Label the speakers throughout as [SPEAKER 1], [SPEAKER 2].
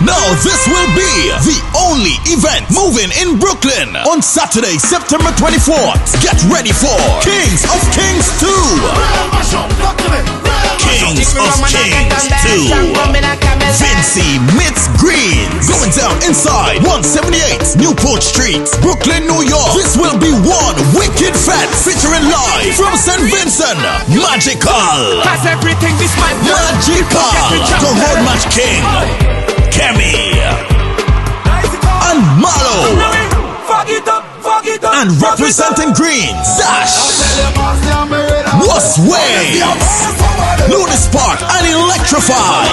[SPEAKER 1] Now this will be the only event moving in Brooklyn on Saturday, September 24th. Get ready for Kings of Kings 2. Kings of Kings 2. Vincy meets Green. Going down inside 178 Newport Street, Brooklyn, New York. This will be one wicked fest featuring live from St. Vincent. Magical. Magical. The Road Match King. Kemi and Malo, and representing Green, Dash, Was Waves, Lunis Park and Electrify,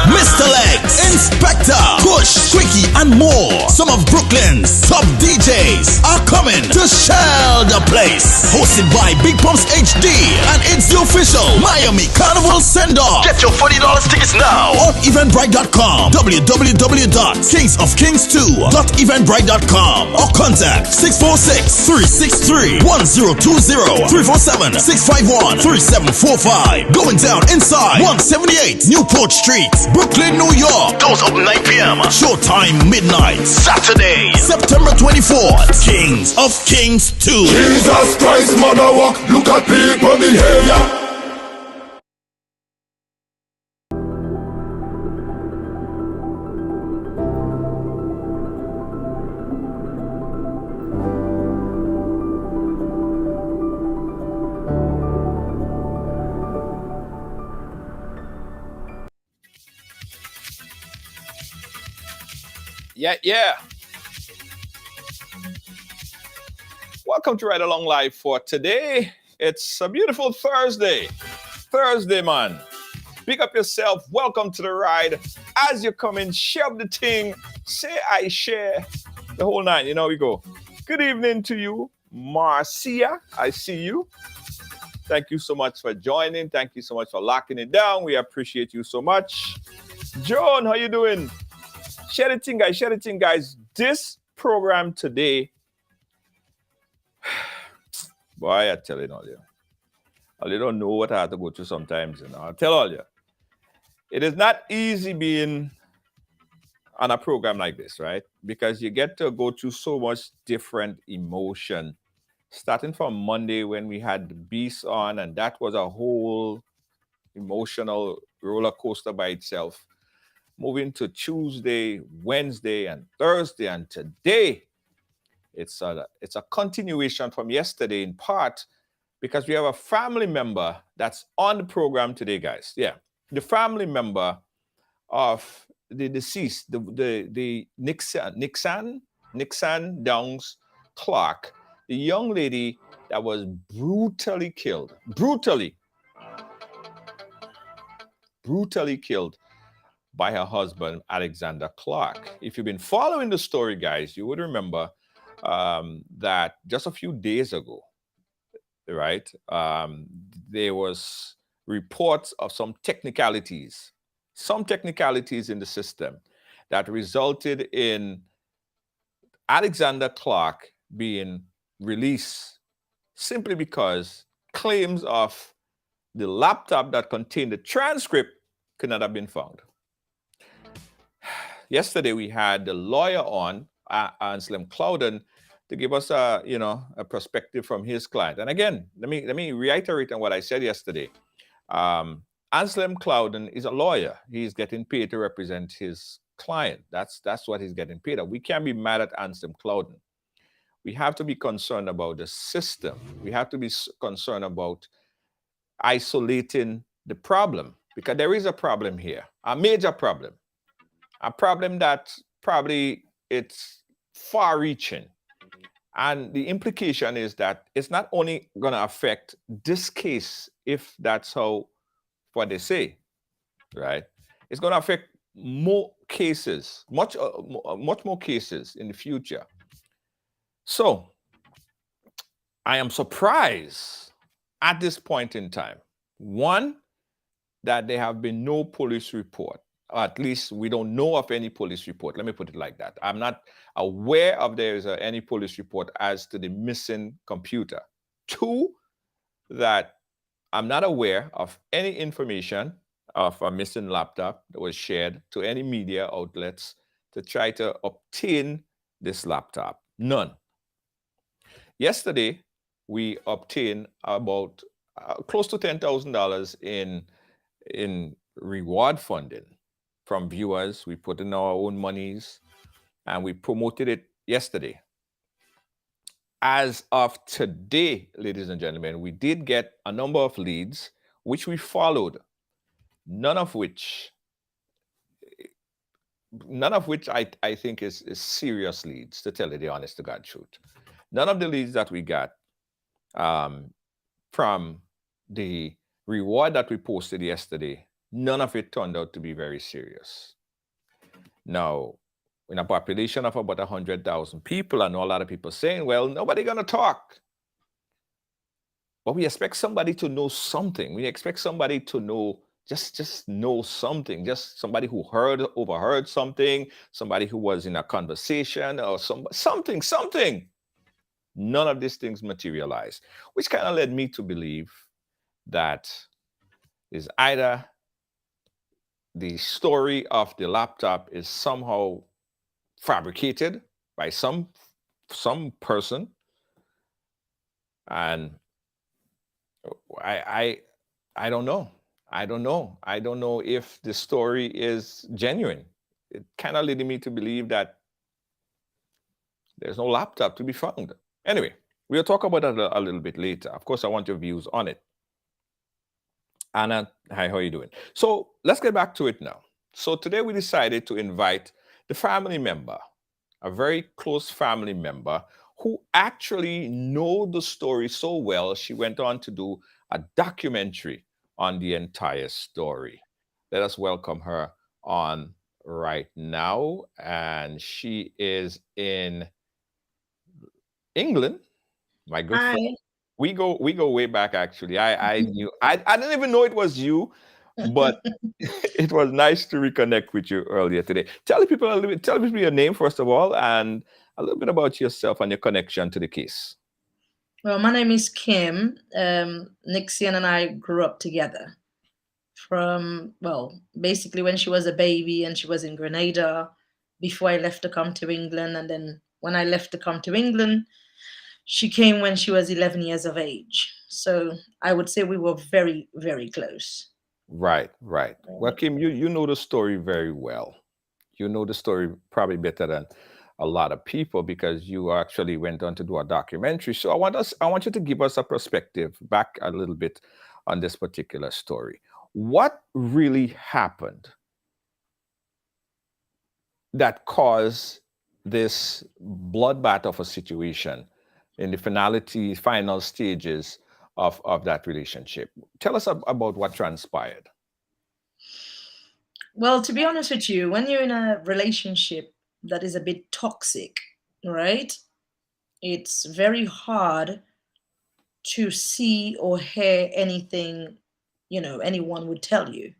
[SPEAKER 1] Mr. Legs, Inspector, Push, Quickie and more. Some of Brooklyn's top DJs are coming to shell the place. Hosted by Big Pumps HD, and it's the official Miami Carnival send-off. Get your $40 tickets now on eventbrite.com, www.kingsofkings2.eventbrite.com, or contact 646-363-1020, 347-651-3745. Going down inside 178 Newport Street, Brooklyn, New York. Doors open 9 p.m. Showtime midnight. Saturday, September 24th. Kings of Kings 2.
[SPEAKER 2] Jesus Christ, mother walk. Look at people behavior.
[SPEAKER 3] Yeah. Welcome to Ride Along Live for today. It's a beautiful Thursday, man. Pick up yourself. Welcome to the ride. As you come in, share the thing. Say I share the whole nine. You know we go. Good evening to you, Marcia. I see you. Thank you so much for joining. Thank you so much for locking it down. We appreciate you so much. Joan, how you doing? Share the thing, guys. This program today, boy, I tell you all you. You don't know what I have to go through sometimes. You know, I'll tell all you. It is not easy being on a program like this, right? Because you get to go through so much different emotion. Starting from Monday when we had the Beast on, and that was a whole emotional roller coaster by itself. Moving to Tuesday, Wednesday, and Thursday, and today, it's a continuation from yesterday in part because we have a family member that's on the program today, guys. Yeah, the family member of the deceased, the Nixiann Downes-Clack, the young lady that was brutally killed by her husband, Alexander Clark. If you've been following the story, guys, you would remember that just a few days ago, right, there was reports of some technicalities in the system that resulted in Alexander Clark being released simply because claims of the laptop that contained the transcript could not have been found. Yesterday, we had the lawyer on, Anselm Clouden, to give us a perspective from his client. And again, let me reiterate on what I said yesterday. Anselm Clouden is a lawyer. He's getting paid to represent his client. That's what he's getting paid. We can't be mad at Anselm Clouden. We have to be concerned about the system. We have to be concerned about isolating the problem, because there is a problem here, a major problem, a problem that probably it's far-reaching. And the implication is that it's not only going to affect this case, if that's how what they say, right? It's going to affect more cases, much more cases in the future. So I am surprised at this point in time. One, that there have been no police report. Or at least we don't know of any police report. Let me put it like that. I'm not aware of there is any police report as to the missing computer. Two, that I'm not aware of any information of a missing laptop that was shared to any media outlets to try to obtain this laptop. None. Yesterday, we obtained about close to $10,000 in reward funding from viewers. We put in our own monies and we promoted it yesterday. As of today, ladies and gentlemen, we did get a number of leads, which we followed, none of which I think is serious leads, to tell you the honest to God truth. None of the leads that we got from the reward that we posted yesterday, none of it turned out to be very serious. Now, in a population of about 100,000 people, I know a lot of people saying, well, nobody going to talk. But we expect somebody to know something. We expect somebody to know, just know something, just somebody who overheard something, somebody who was in a conversation or something. None of these things materialized, which kind of led me to believe that is either the story of the laptop is somehow fabricated by some person, and I don't know. I don't know if the story is genuine. It kind of led me to believe that there's no laptop to be found. Anyway, we'll talk about that a little bit later. Of course, I want your views on it. Anna, hi, how are you doing? So let's get back to it now. So today we decided to invite the family member, a very close family member who actually know the story so well, she went on to do a documentary on the entire story. Let us welcome her on right now. And she is in England, my good friend. We go way back, actually. I didn't even know it was you, but it was nice to reconnect with you earlier today. Tell people your name first of all, and a little bit about yourself and your connection to the case.
[SPEAKER 4] Well, my name is Kim. Nixiann and I grew up together from, basically when she was a baby and she was in Grenada before I left to come to England. And then when I left to come to England, she came when she was 11 years of age. So I would say we were very, very close.
[SPEAKER 3] Right. Well, Kim, you know the story very well. You know the story probably better than a lot of people because you actually went on to do a documentary. So I want you to give us a perspective back a little bit on this particular story. What really happened that caused this bloodbath of a situation in the final stages of that relationship? Tell us about what transpired.
[SPEAKER 4] Well, to be honest with you, when you're in a relationship that is a bit toxic, right? It's very hard to see or hear anything, anyone would tell you,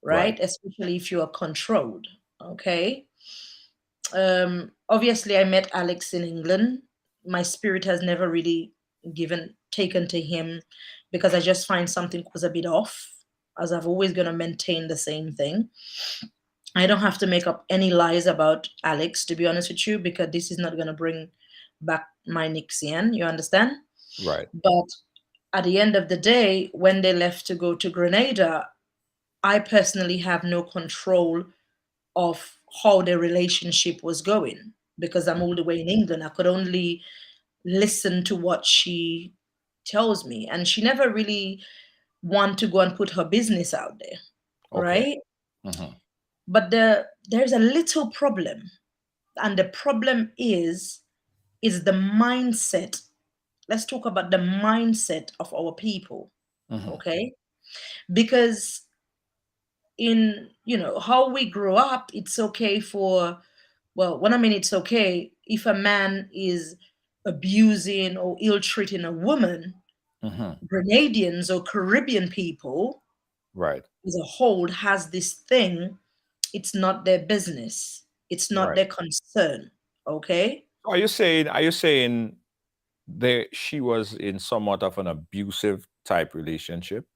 [SPEAKER 4] right? Especially if you are controlled, okay? Obviously, I met Alex in England. My spirit has never really taken to him because I just find something was a bit off, as I've always going to maintain the same thing. I don't have to make up any lies about Alex, to be honest with you, because this is not going to bring back my Nixiann, you understand?
[SPEAKER 3] Right.
[SPEAKER 4] But at the end of the day, when they left to go to Grenada, I personally have no control of how their relationship was going because I'm all the way in England. I could only listen to what she tells me, and she never really want to go and put her business out there,
[SPEAKER 3] Okay.
[SPEAKER 4] right?
[SPEAKER 3] Mhm.
[SPEAKER 4] But there's a little problem, and the problem is the mindset. Let's talk about the mindset of our people,
[SPEAKER 3] Mhm.
[SPEAKER 4] okay? Because in how we grow up, it's okay for, well, when I mean it's okay if a man is abusing or ill-treating a woman.
[SPEAKER 3] Mhm.
[SPEAKER 4] Grenadians or Caribbean people
[SPEAKER 3] Right.
[SPEAKER 4] as a whole has this thing. It's not their business. It's not
[SPEAKER 3] Right.
[SPEAKER 4] their concern. Okay.
[SPEAKER 3] Are you saying there she was in somewhat of an abusive type relationship?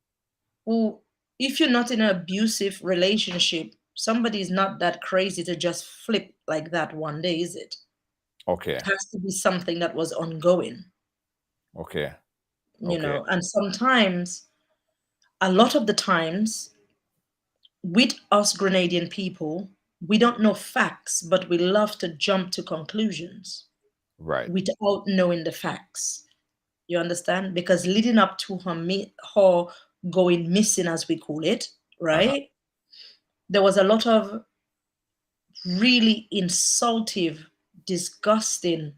[SPEAKER 4] Well, if you're not in an abusive relationship, somebody is not that crazy to just flip like that one day, is it?
[SPEAKER 3] Okay.
[SPEAKER 4] It has to be something that was ongoing,
[SPEAKER 3] Okay. Okay.
[SPEAKER 4] and sometimes, a lot of the times, with us Grenadian people, we don't know facts, but we love to jump to conclusions
[SPEAKER 3] Right.
[SPEAKER 4] without knowing the facts. You understand? Because leading up to her going missing, as we call it,
[SPEAKER 3] Uh-huh.
[SPEAKER 4] right? There was a lot of really insultive, disgusting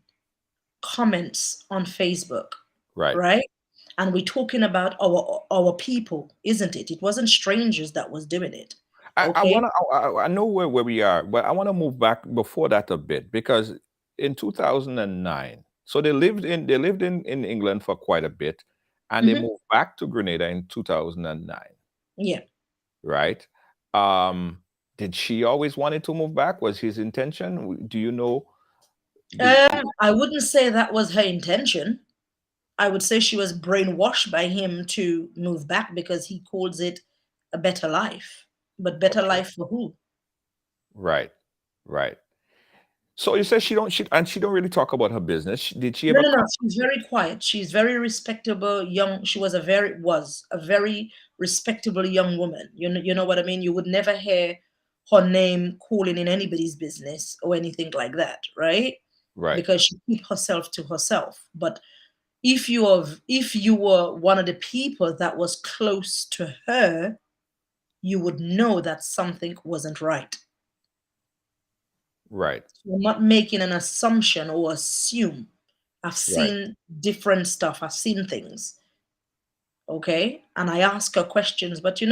[SPEAKER 4] comments on Facebook,
[SPEAKER 3] Right.
[SPEAKER 4] right? And we're talking about our people, isn't it? It wasn't strangers that was doing it.
[SPEAKER 3] I
[SPEAKER 4] Okay.
[SPEAKER 3] wanna I know where we are, but I wanna move back before that a bit because in 2009, so they lived in England for quite a bit, and they
[SPEAKER 4] Hmm.
[SPEAKER 3] moved back to Grenada in 2009,
[SPEAKER 4] Yeah.
[SPEAKER 3] right? Um, did she always wanted to move back? Was his intention? Do you know the
[SPEAKER 4] I wouldn't say that was her intention. I would say she was brainwashed by him to move back because he calls it a better life. But better
[SPEAKER 3] okay,
[SPEAKER 4] life for who?
[SPEAKER 3] right, right. So you said she don't really talk about her business. Did she
[SPEAKER 4] No,
[SPEAKER 3] ever
[SPEAKER 4] no, no.
[SPEAKER 3] come?
[SPEAKER 4] She's very quiet. She's very respectable young. She was a very respectable young woman. You know what I mean? You would never hear her name calling in anybody's business or anything like that, right?
[SPEAKER 3] Right,
[SPEAKER 4] Because she keep herself to herself. But if you were one of the people that was close to her, you would know that something wasn't right.
[SPEAKER 3] right,
[SPEAKER 4] You're not making an assumption or assume. I've
[SPEAKER 3] right.
[SPEAKER 4] seen different stuff. I've seen things. Okay. And I ask her questions, but she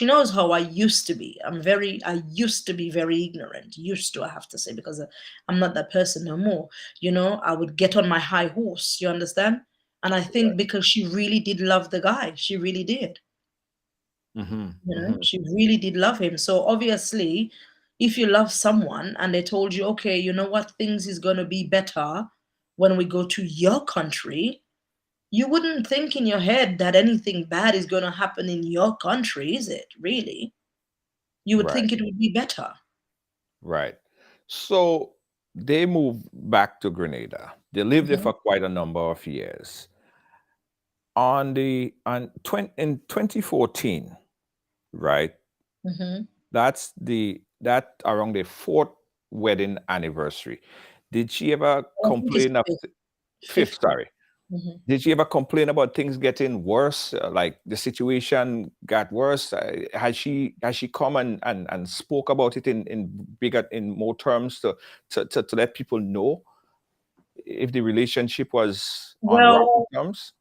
[SPEAKER 4] knows how I used to be. I used to be very ignorant. Used to, I have to say, because I'm not that person no more. I would get on my high horse. You understand? And I think because she really did love the guy, she really did.
[SPEAKER 3] Mm-hmm. Mm-hmm.
[SPEAKER 4] She really did love him. So obviously, if you love someone and they told you, okay, you know what, things is going to be better when we go to your country, you wouldn't think in your head that anything bad is going to happen in your country, is it? Really? You would
[SPEAKER 3] Right.
[SPEAKER 4] think it would be better.
[SPEAKER 3] Right. So they moved back to Grenada. They lived there
[SPEAKER 4] Hmm.
[SPEAKER 3] for quite a number of years. In 2014, right?
[SPEAKER 4] Hmm.
[SPEAKER 3] That around the fourth wedding anniversary. Did she ever
[SPEAKER 4] I think it's
[SPEAKER 3] complain of fifth?
[SPEAKER 4] fifth.
[SPEAKER 3] Sorry.
[SPEAKER 4] Hmm.
[SPEAKER 3] Did she ever complain about things getting worse? Like the situation got worse? Has she come and spoke about it in more terms to let people know if the relationship was on rocky
[SPEAKER 4] Well,
[SPEAKER 3] terms?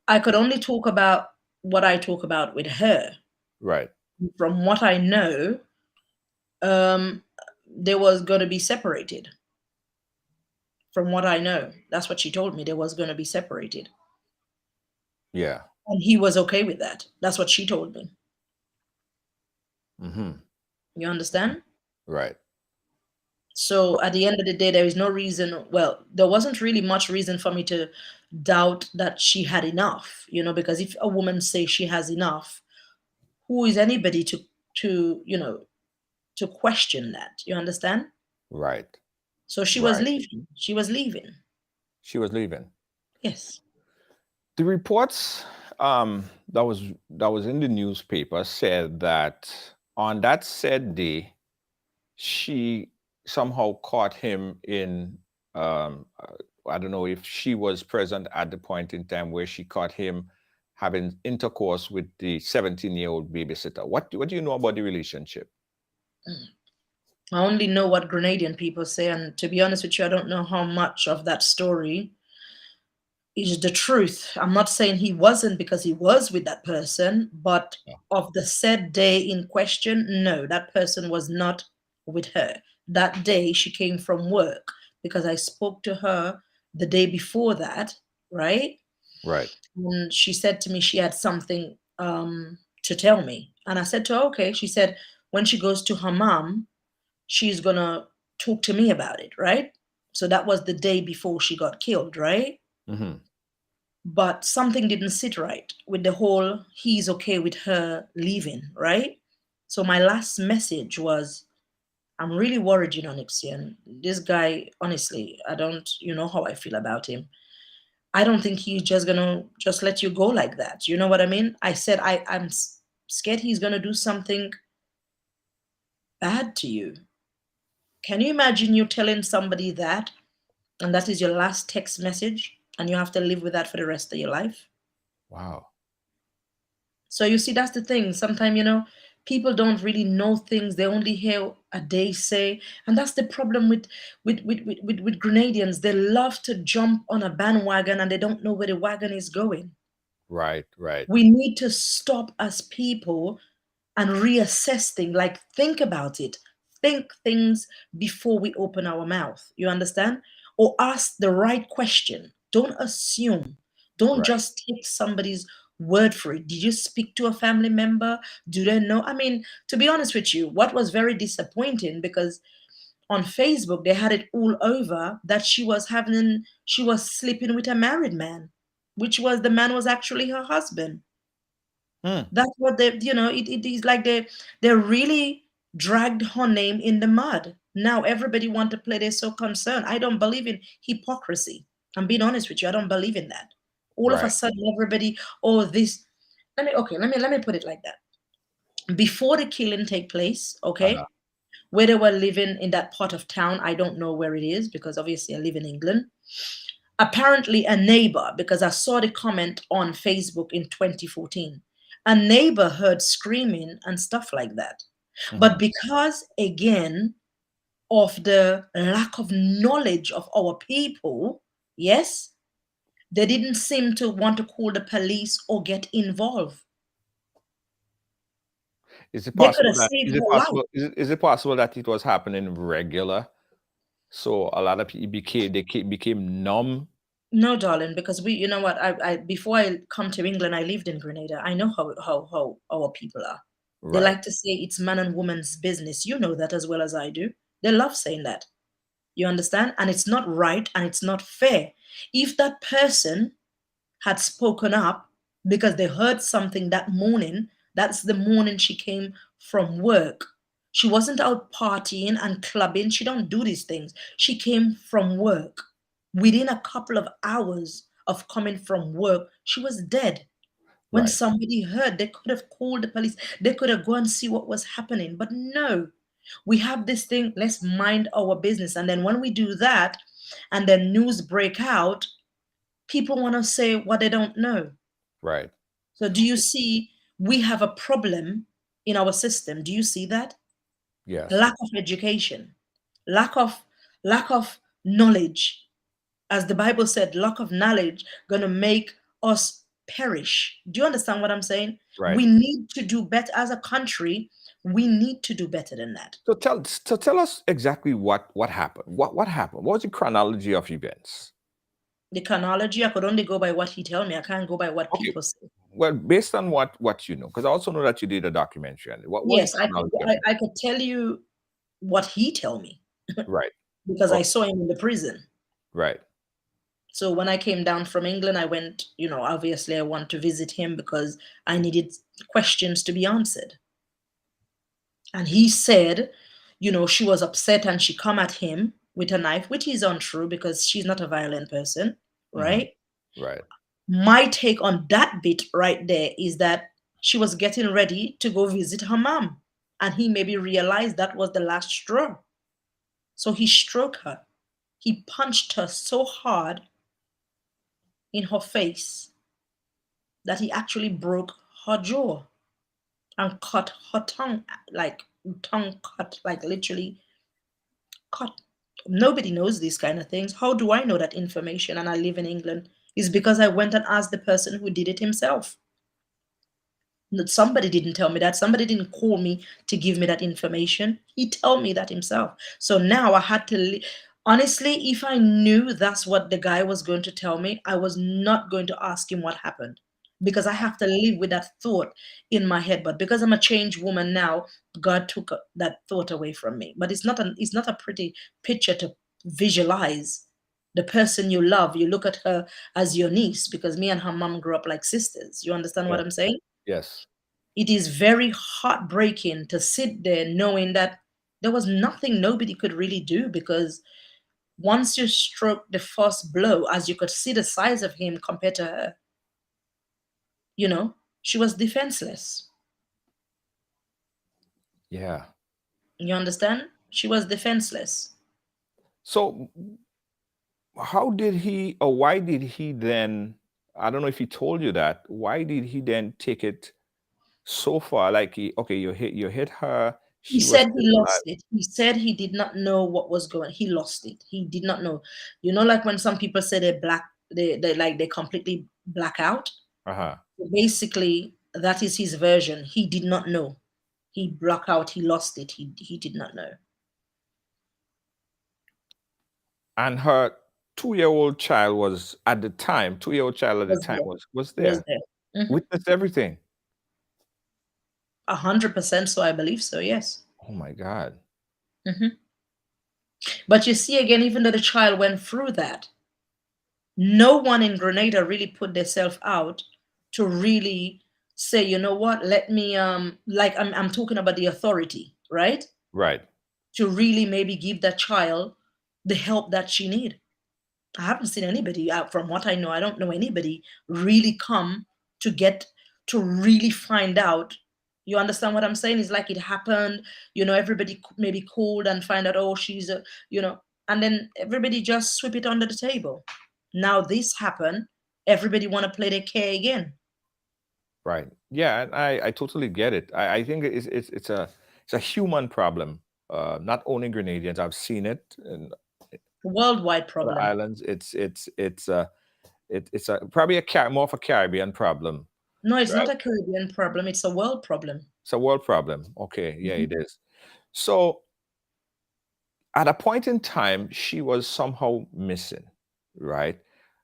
[SPEAKER 4] I could only talk about what I talk about with her.
[SPEAKER 3] Right.
[SPEAKER 4] From what I know, um, they was going to be separated. From what I know, that's what she told me. They was going to be separated,
[SPEAKER 3] Yeah.
[SPEAKER 4] and he was okay with that. That's what she told me.
[SPEAKER 3] Mm-hmm.
[SPEAKER 4] You understand?
[SPEAKER 3] Right.
[SPEAKER 4] So at the end of the day, there is no reason. Well, there wasn't really much reason for me to doubt that she had enough. Because if a woman says she has enough, who is anybody to question that? You understand?
[SPEAKER 3] Right.
[SPEAKER 4] So she was
[SPEAKER 3] Right.
[SPEAKER 4] leaving. She was leaving.
[SPEAKER 3] She was leaving.
[SPEAKER 4] Yes.
[SPEAKER 3] The reports that was in the newspaper said that on that said day, she somehow caught him in I don't know if she was present at the point in time where she caught him having intercourse with the 17-year-old babysitter. What do you know about the relationship?
[SPEAKER 4] I only know what Grenadian people say, and to be honest with you, I don't know how much of that story is the truth. I'm not saying he wasn't, because he was with that person, but of the said day in question, no, that person was not with her. That day she came from work, because I spoke to her the day before that, right?
[SPEAKER 3] Right.
[SPEAKER 4] And she said to me she had something to tell me. And I said to her, okay. She said when she goes to her mom, she's gonna talk to me about it, right? So that was the day before she got killed, right?
[SPEAKER 3] Mm-hmm.
[SPEAKER 4] But something didn't sit right with the whole he's okay with her leaving, right? So my last message was, I'm really worried, Nixian. This guy, honestly, I don't, you know how I feel about him. I don't think he's just gonna just let you go like that. You know what I mean? I said I'm scared he's gonna do something bad to you. Can you imagine you telling somebody that, and that is your last text message, and you have to live with that for the rest of your life?
[SPEAKER 3] Wow.
[SPEAKER 4] So you see, that's the thing. Sometimes, people don't really know things. They only hear a day say, and that's the problem with Grenadians. They love to jump on a bandwagon and they don't know where the wagon is going.
[SPEAKER 3] Right. Right.
[SPEAKER 4] We need to stop as people and reassess things. Like, think about it. Think things before we open our mouth. You understand? Or ask the right question. Don't assume. Don't
[SPEAKER 3] Right.
[SPEAKER 4] just take somebody's word for it. Did you speak to a family member? Do they know? I mean, to be honest with you, what was very disappointing, because on Facebook they had it all over that she was sleeping with a married man, which was the man was actually her husband.
[SPEAKER 3] Hmm.
[SPEAKER 4] That's what it is like they really dragged her name in the mud. Now everybody want to play, they're so concerned. I don't believe in hypocrisy. I'm being honest with you. I don't believe in that. All of a
[SPEAKER 3] Right.
[SPEAKER 4] sudden everybody, oh, this, let me put it like that. Before the killing take place,
[SPEAKER 3] Uh-huh.
[SPEAKER 4] okay, where they were living in that part of town, I don't know where it is, because obviously I live in England. Apparently a neighbor, because I saw the comment on Facebook in 2014, a neighbor heard screaming and stuff like that.
[SPEAKER 3] Mm-hmm.
[SPEAKER 4] But because, again, of the lack of knowledge of our people, yes, they didn't seem to want to call the police or get involved.
[SPEAKER 3] Is it
[SPEAKER 4] They could
[SPEAKER 3] possible
[SPEAKER 4] have
[SPEAKER 3] that
[SPEAKER 4] saved
[SPEAKER 3] is it
[SPEAKER 4] her life.
[SPEAKER 3] possible is it possible that it was happening regular? So a lot of people became numb.
[SPEAKER 4] No, darling, because you know what, I before I come to England, I lived in Grenada. I know how our people are. They
[SPEAKER 3] Right.
[SPEAKER 4] like to say it's man and woman's business. You know that as well as I do. They love saying that. You understand? And it's not right and it's not fair. If that person had spoken up because they heard something that morning, that's the morning she came from work. She wasn't out partying and clubbing. She don't do these things. She came from work. Within a couple of hours of coming from work, she was dead. When
[SPEAKER 3] Right.
[SPEAKER 4] somebody heard, they could have called the police. They could have gone and see what was happening. But no, we have this thing, let's mind our business. And then when we do that, and then news break out, people want to say what they don't know.
[SPEAKER 3] Right.
[SPEAKER 4] So do you see we have a problem in our system? Do you see that?
[SPEAKER 3] Yes.
[SPEAKER 4] Lack of education, lack of lack of knowledge. As the Bible said, lack of knowledge gonna make us perish. Do you understand what I'm saying?
[SPEAKER 3] Right.
[SPEAKER 4] We need to do better as a country. We need to do better than that.
[SPEAKER 3] So tell us exactly what happened. What happened? What was the chronology of events?
[SPEAKER 4] The chronology, I could only go by what he tell me. I can't go by what
[SPEAKER 3] Okay.
[SPEAKER 4] people say.
[SPEAKER 3] Well, based on what you know, because I also know that you did a documentary on it. What was the
[SPEAKER 4] Yes, I could
[SPEAKER 3] chronology of
[SPEAKER 4] I,
[SPEAKER 3] it?
[SPEAKER 4] I could tell you what he tell me
[SPEAKER 3] Right.
[SPEAKER 4] because I
[SPEAKER 3] Okay.
[SPEAKER 4] saw him in the prison.
[SPEAKER 3] Right.
[SPEAKER 4] So when I came down from England, I went, obviously I want to visit him because I needed questions to be answered. And he said, she was upset and she come at him with a knife, which is untrue because she's not a violent person,
[SPEAKER 3] Hmm.
[SPEAKER 4] right?
[SPEAKER 3] Right.
[SPEAKER 4] My take on that bit right there is that she was getting ready to go visit her mom, and he maybe realized that was the last straw. So he struck her. He punched her so hard in her face that he actually broke her jaw and cut her tongue cut, like literally cut. Nobody knows these kind of things. How do I know that information and I live in England? Is because I went and asked the person who did it himself. Somebody didn't tell me that. Somebody didn't call me to give me that information. He told me that himself. So now I had to honestly, if I knew that's what the guy was going to tell me, I was not going to ask him what happened, because I have to live with that thought in my head. But because I'm a changed woman now, God took that thought away from me. But it's not a pretty picture to visualize. The person you love, you look at her as your niece, because me and her mom grew up like sisters. You understand what
[SPEAKER 3] Yeah.
[SPEAKER 4] I'm saying?
[SPEAKER 3] Yes.
[SPEAKER 4] It is very heartbreaking to sit there knowing that there was nothing nobody could really do, because once you struck the first blow, as you could see the size of him compared to her, she was defenseless.
[SPEAKER 3] Yeah.
[SPEAKER 4] You understand? She was defenseless.
[SPEAKER 3] So how did he, or why did he then, I don't know if he told you that, why did he then take it so far? Like okay, you hit her,
[SPEAKER 4] He
[SPEAKER 3] she was
[SPEAKER 4] said
[SPEAKER 3] still
[SPEAKER 4] he lost
[SPEAKER 3] alive.
[SPEAKER 4] it. He said he did not know what was going. He lost it. He did not know. Like when some people say they completely black out.
[SPEAKER 3] Uh-huh.
[SPEAKER 4] Basically, that is his version. He did not know. He blacked out. He lost it. He did not know.
[SPEAKER 3] And her 2-year-old child was at the time, 2-year-old child at the
[SPEAKER 4] Was
[SPEAKER 3] time
[SPEAKER 4] there.
[SPEAKER 3] was
[SPEAKER 4] Was
[SPEAKER 3] there.
[SPEAKER 4] there.
[SPEAKER 3] Witnessed everything.
[SPEAKER 4] 100%. So I believe so. Yes.
[SPEAKER 3] Oh my God.
[SPEAKER 4] hmm But you see, again, even though the child went through that, no one in Grenada really put themselves out to really say, you know what, let me like I'm talking about the authority, right?
[SPEAKER 3] Right.
[SPEAKER 4] To really maybe give that child the help that she need. I haven't seen anybody out from what I know. I don't know anybody really come to get to really find out. You understand what I'm saying? It's like it happened, everybody maybe called and find out, oh, she's and then everybody just sweep it under the table. Now this happened, everybody want to play their care again.
[SPEAKER 3] Right. Yeah, and I totally get it. I think it's a human problem. Not only Grenadians, I've seen it in
[SPEAKER 4] Worldwide
[SPEAKER 3] other
[SPEAKER 4] problem.
[SPEAKER 3] islands. It's probably more of a Caribbean problem,
[SPEAKER 4] No, it's not
[SPEAKER 3] right?
[SPEAKER 4] a Caribbean problem, it's a world problem.
[SPEAKER 3] It's a world problem. Okay, yeah,
[SPEAKER 4] Mhm.
[SPEAKER 3] it is. So at a point in time, she was somehow missing, right?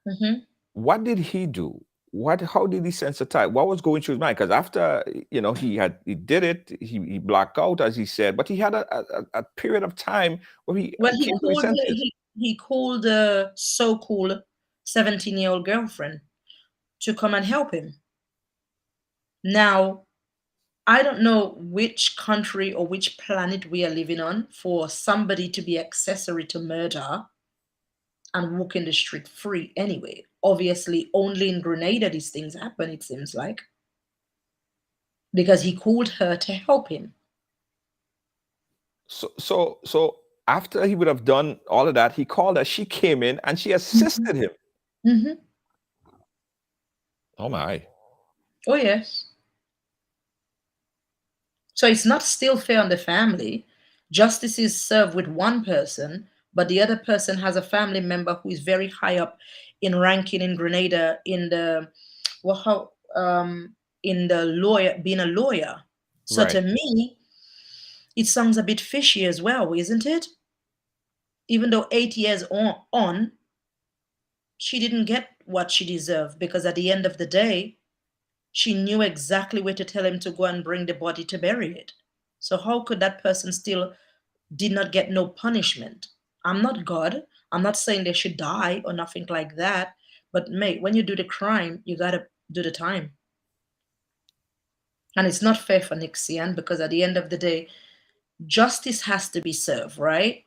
[SPEAKER 4] Mhm.
[SPEAKER 3] What did he do? How did he sensitize? What was going through his mind? Because after he did it, he blacked out, as he said, but he had a period of time where he
[SPEAKER 4] Well, he
[SPEAKER 3] came to his
[SPEAKER 4] called
[SPEAKER 3] senses.
[SPEAKER 4] he called the so-called 17-year-old girlfriend to come and help him. Now, I don't know which country or which planet we are living on for somebody to be accessory to murder and walk in the street free anyway. Obviously, only in Grenada these things happen, it seems like, because he called her to help him.
[SPEAKER 3] So after he would have done all of that, he called her. She came in and she
[SPEAKER 4] Mhm.
[SPEAKER 3] assisted him.
[SPEAKER 4] Mhm.
[SPEAKER 3] Oh my!
[SPEAKER 4] Oh, yes. So it's not still fair on the family. Justice is served with one person, but the other person has a family member who is very high up in ranking in Grenada in the well, how in the lawyer being a lawyer. So
[SPEAKER 3] Right.
[SPEAKER 4] to me, it sounds a bit fishy as well, isn't it? Even though 8 years on, she didn't get what she deserved, because at the end of the day, she knew exactly where to tell him to go and bring the body to bury it. So how could that person still did not get no punishment? I'm not God. I'm not saying they should die or nothing like that. But mate, when you do the crime, you gotta do the time. And it's not fair for Nixiann, because at the end of the day, justice has to be served, right?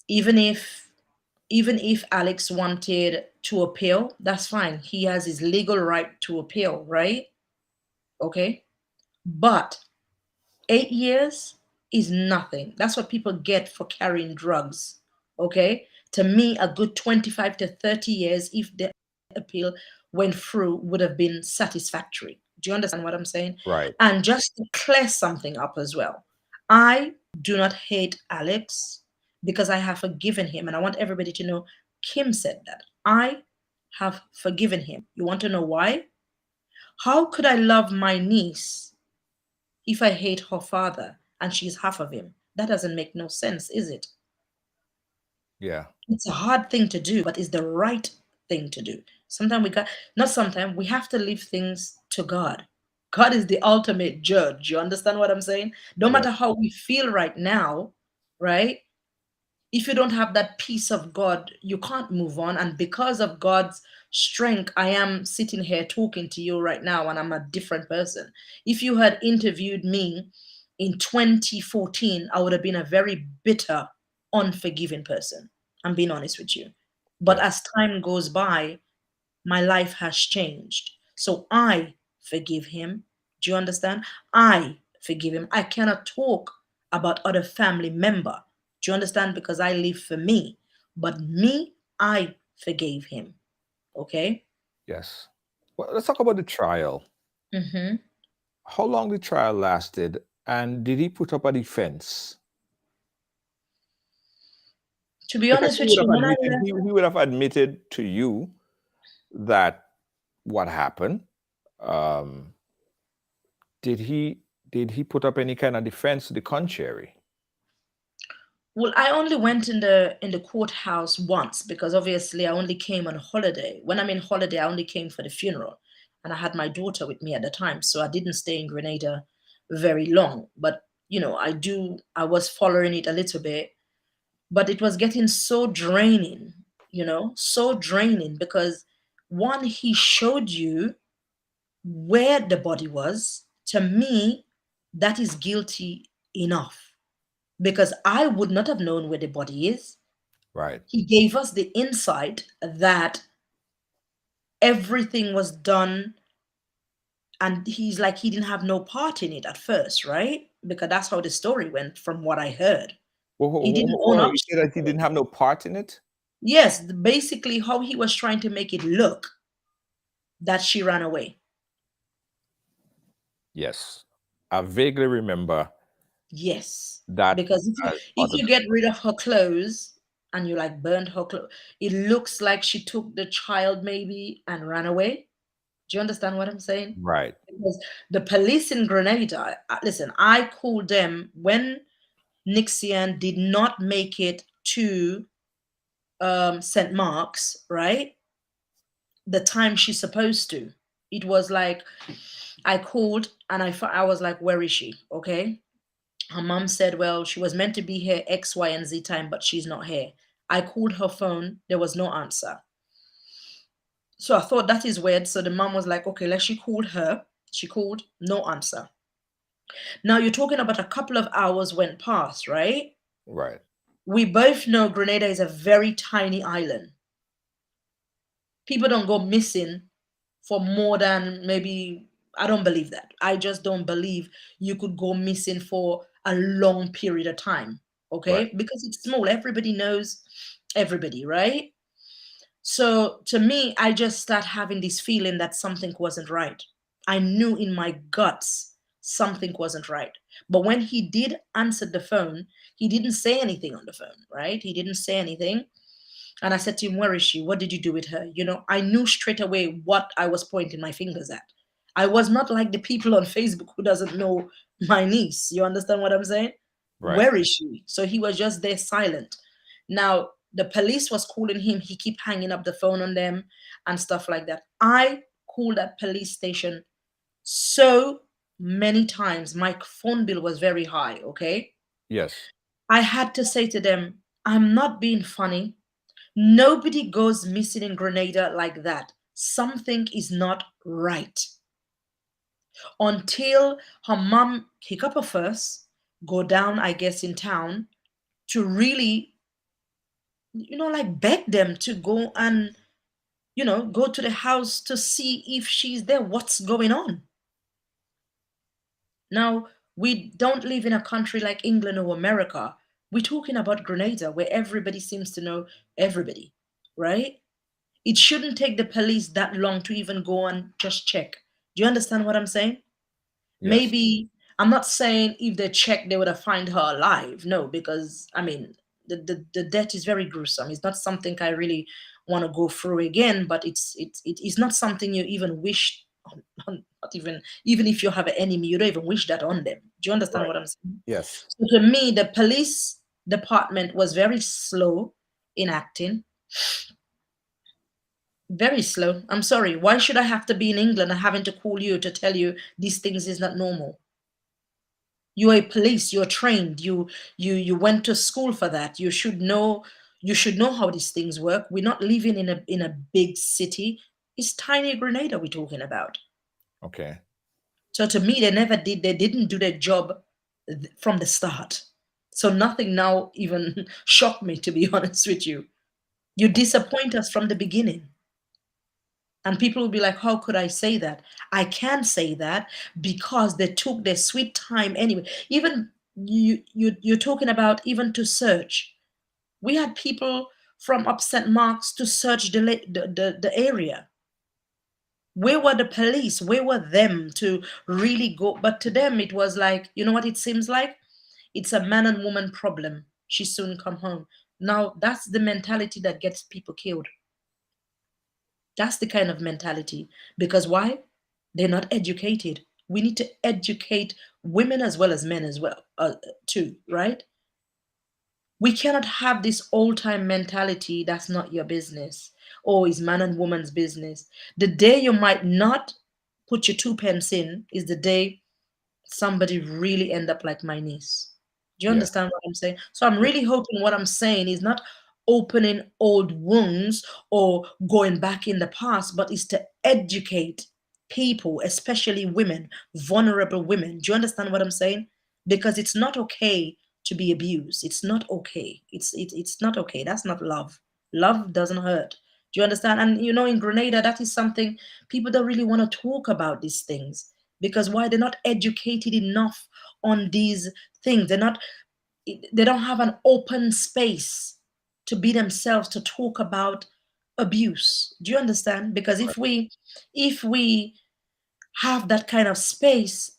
[SPEAKER 4] Even if even if Alex wanted to appeal, that's fine. He has his legal right to appeal, right? Okay. But 8 years is nothing. That's what people get for carrying drugs. Okay. To me, a good 25 to 30 years, if the appeal went through, would have been satisfactory. Do you understand what I'm saying?
[SPEAKER 3] Right.
[SPEAKER 4] And just to clear something up as well, I do not hate Alex because I have forgiven him. And I want everybody to know Kim said that. I have forgiven him. You want to know why? How could I love my niece if I hate her father and she's half of him? That doesn't make no sense, is it?
[SPEAKER 3] Yeah.
[SPEAKER 4] It's a hard thing to do, but it's the right thing to do. Sometimes we got, not sometimes, we have to leave things to God. God is the ultimate judge. You understand what I'm saying? No
[SPEAKER 3] Yes.
[SPEAKER 4] matter how we feel right now, right? If you don't have that peace of God, you can't move on. And because of God's strength, I am sitting here talking to you right now, and I'm a different person. If you had interviewed me in 2014, I would have been a very bitter, unforgiving person. I'm being honest with you. But
[SPEAKER 3] Yes.
[SPEAKER 4] as time goes by, my life has changed. So I forgive him. Do you understand? I forgive him. I cannot talk about other family member. Do you understand? Because I live for me. But me, I forgave him. Okay?
[SPEAKER 3] Yes. Well, let's talk about the trial.
[SPEAKER 4] Hmm.
[SPEAKER 3] How long the trial lasted, and did he put up a defense?
[SPEAKER 4] To be
[SPEAKER 3] Because
[SPEAKER 4] honest with you, when I left,
[SPEAKER 3] he would have admitted to you that what happened. Um, did he put up any kind of defense to the contrary?
[SPEAKER 4] well, I only went in the courthouse once because obviously I only came on holiday. When I'm in holiday, I only came for the funeral, and I had my daughter with me at the time, so I didn't stay in Grenada very long. But I was following it a little bit, but it was getting so draining, so draining because one, he showed you where the body was. To me, that is guilty enough because I would not have known where the body is.
[SPEAKER 3] Right.
[SPEAKER 4] He gave us the insight that everything was done, and he's like he didn't have no part in it at first, right? Because that's how the story went from what I heard. He didn't own up
[SPEAKER 3] He
[SPEAKER 4] to
[SPEAKER 3] said that he
[SPEAKER 4] it.
[SPEAKER 3] didn't have no part in it?
[SPEAKER 4] Yes, basically how he was trying to make it look that she ran away.
[SPEAKER 3] Yes. I vaguely remember
[SPEAKER 4] Yes,
[SPEAKER 3] that
[SPEAKER 4] because if
[SPEAKER 3] other.
[SPEAKER 4] you get rid of her clothes and you like burned her clothes, it looks like she took the child maybe and ran away. Do you understand what I'm saying?
[SPEAKER 3] Right.
[SPEAKER 4] Because the police in Grenada, listen, I called them when Nixiann did not make it to St. Mark's, right? The time she's supposed to. It was like I called and I was like, where is she? Okay. Her mom said, well, she was meant to be here X, Y, and Z time, but she's not here. I called her phone. There was no answer. So I thought that is weird. So the mom was like, okay, she called her. She called, no answer. Now you're talking about a couple of hours went past, right?
[SPEAKER 3] Right.
[SPEAKER 4] We both know Grenada is a very tiny island. People don't go missing for more than maybe, I don't believe that. I just don't believe you could go missing for a long period of time.
[SPEAKER 3] Right.
[SPEAKER 4] Okay? Because it's small. Everybody knows everybody, right? So to me, I just start having this feeling that something wasn't right. I knew in my guts something wasn't right. But when he did answer the phone, he didn't say anything on the phone, right? He didn't say anything. And I said to him, where is she? What did you do with her? I knew straight away what I was pointing my fingers at. I was not like the people on Facebook who doesn't know my niece. You understand what I'm saying?
[SPEAKER 3] Right.
[SPEAKER 4] Where is she? So he was just there silent. Now, the police was calling him. He keep hanging up the phone on them and stuff like that. I called that police station so many times. My phone bill was very high, okay?
[SPEAKER 3] Yes.
[SPEAKER 4] I had to say to them, I'm not being funny. Nobody goes missing in Grenada like that. Something is not right. Until her mom kick up a fuss, go down, I guess, in town to really like beg them to go and, go to the house to see if she's there, what's going on. Now, we don't live in a country like England or America. We're talking about Grenada, where everybody seems to know everybody, right? It shouldn't take the police that long to even go and just check. Do you understand what I'm saying?
[SPEAKER 3] Yes.
[SPEAKER 4] Maybe I'm not saying if they checked they would have find her alive. No, because I mean the death is very gruesome. It's not something I really want to go through again, but it's not something you even wish not even if you have an enemy, you don't even wish that on them. Do you understand
[SPEAKER 3] Right.
[SPEAKER 4] what I'm saying?
[SPEAKER 3] Yes.
[SPEAKER 4] So to me, the police department was very slow in acting. Very slow. I'm sorry. Why should I have to be in England and having to call you to tell you these things is not normal? You're a police, you're trained, you went to school for that. You should know how these things work. We're not living in a big city. It's tiny Grenada we're talking about.
[SPEAKER 3] Okay.
[SPEAKER 4] So to me, they didn't do their job from the start. So nothing now even shocked me, to be honest with you. You disappoint us from the beginning. And people will be like, how could I say that? I can say that because they took their sweet time anyway. Even you're talking about even to search. We had people from up St. Mark's to search the area. Where were the police? Where were them to really go? But to them, it was like, you know what it seems like? It's a man and woman problem. She soon come home. Now, that's the mentality that gets people killed. That's the kind of mentality. Because why? They're not educated. We need to educate women as well as men as well, too, right? We cannot have this old time mentality that's not your business or is man and woman's business. The day you might not put your two pence in is the day somebody really end up like my niece. Do you
[SPEAKER 3] Yes.
[SPEAKER 4] understand what I'm saying? So I'm
[SPEAKER 3] Yes.
[SPEAKER 4] really hoping what I'm saying is not opening old wounds or going back in the past, but is to educate people, especially women, vulnerable women. Do you understand what I'm saying? Because it's not okay to be abused. It's not okay. It's not okay. That's not love. Love doesn't hurt. Do you understand? And in Grenada, that is something people don't really want to talk about these things because why? They're not educated enough on these things. They don't have an open space to be themselves to talk about abuse. Do you understand? Because if we have that kind of space,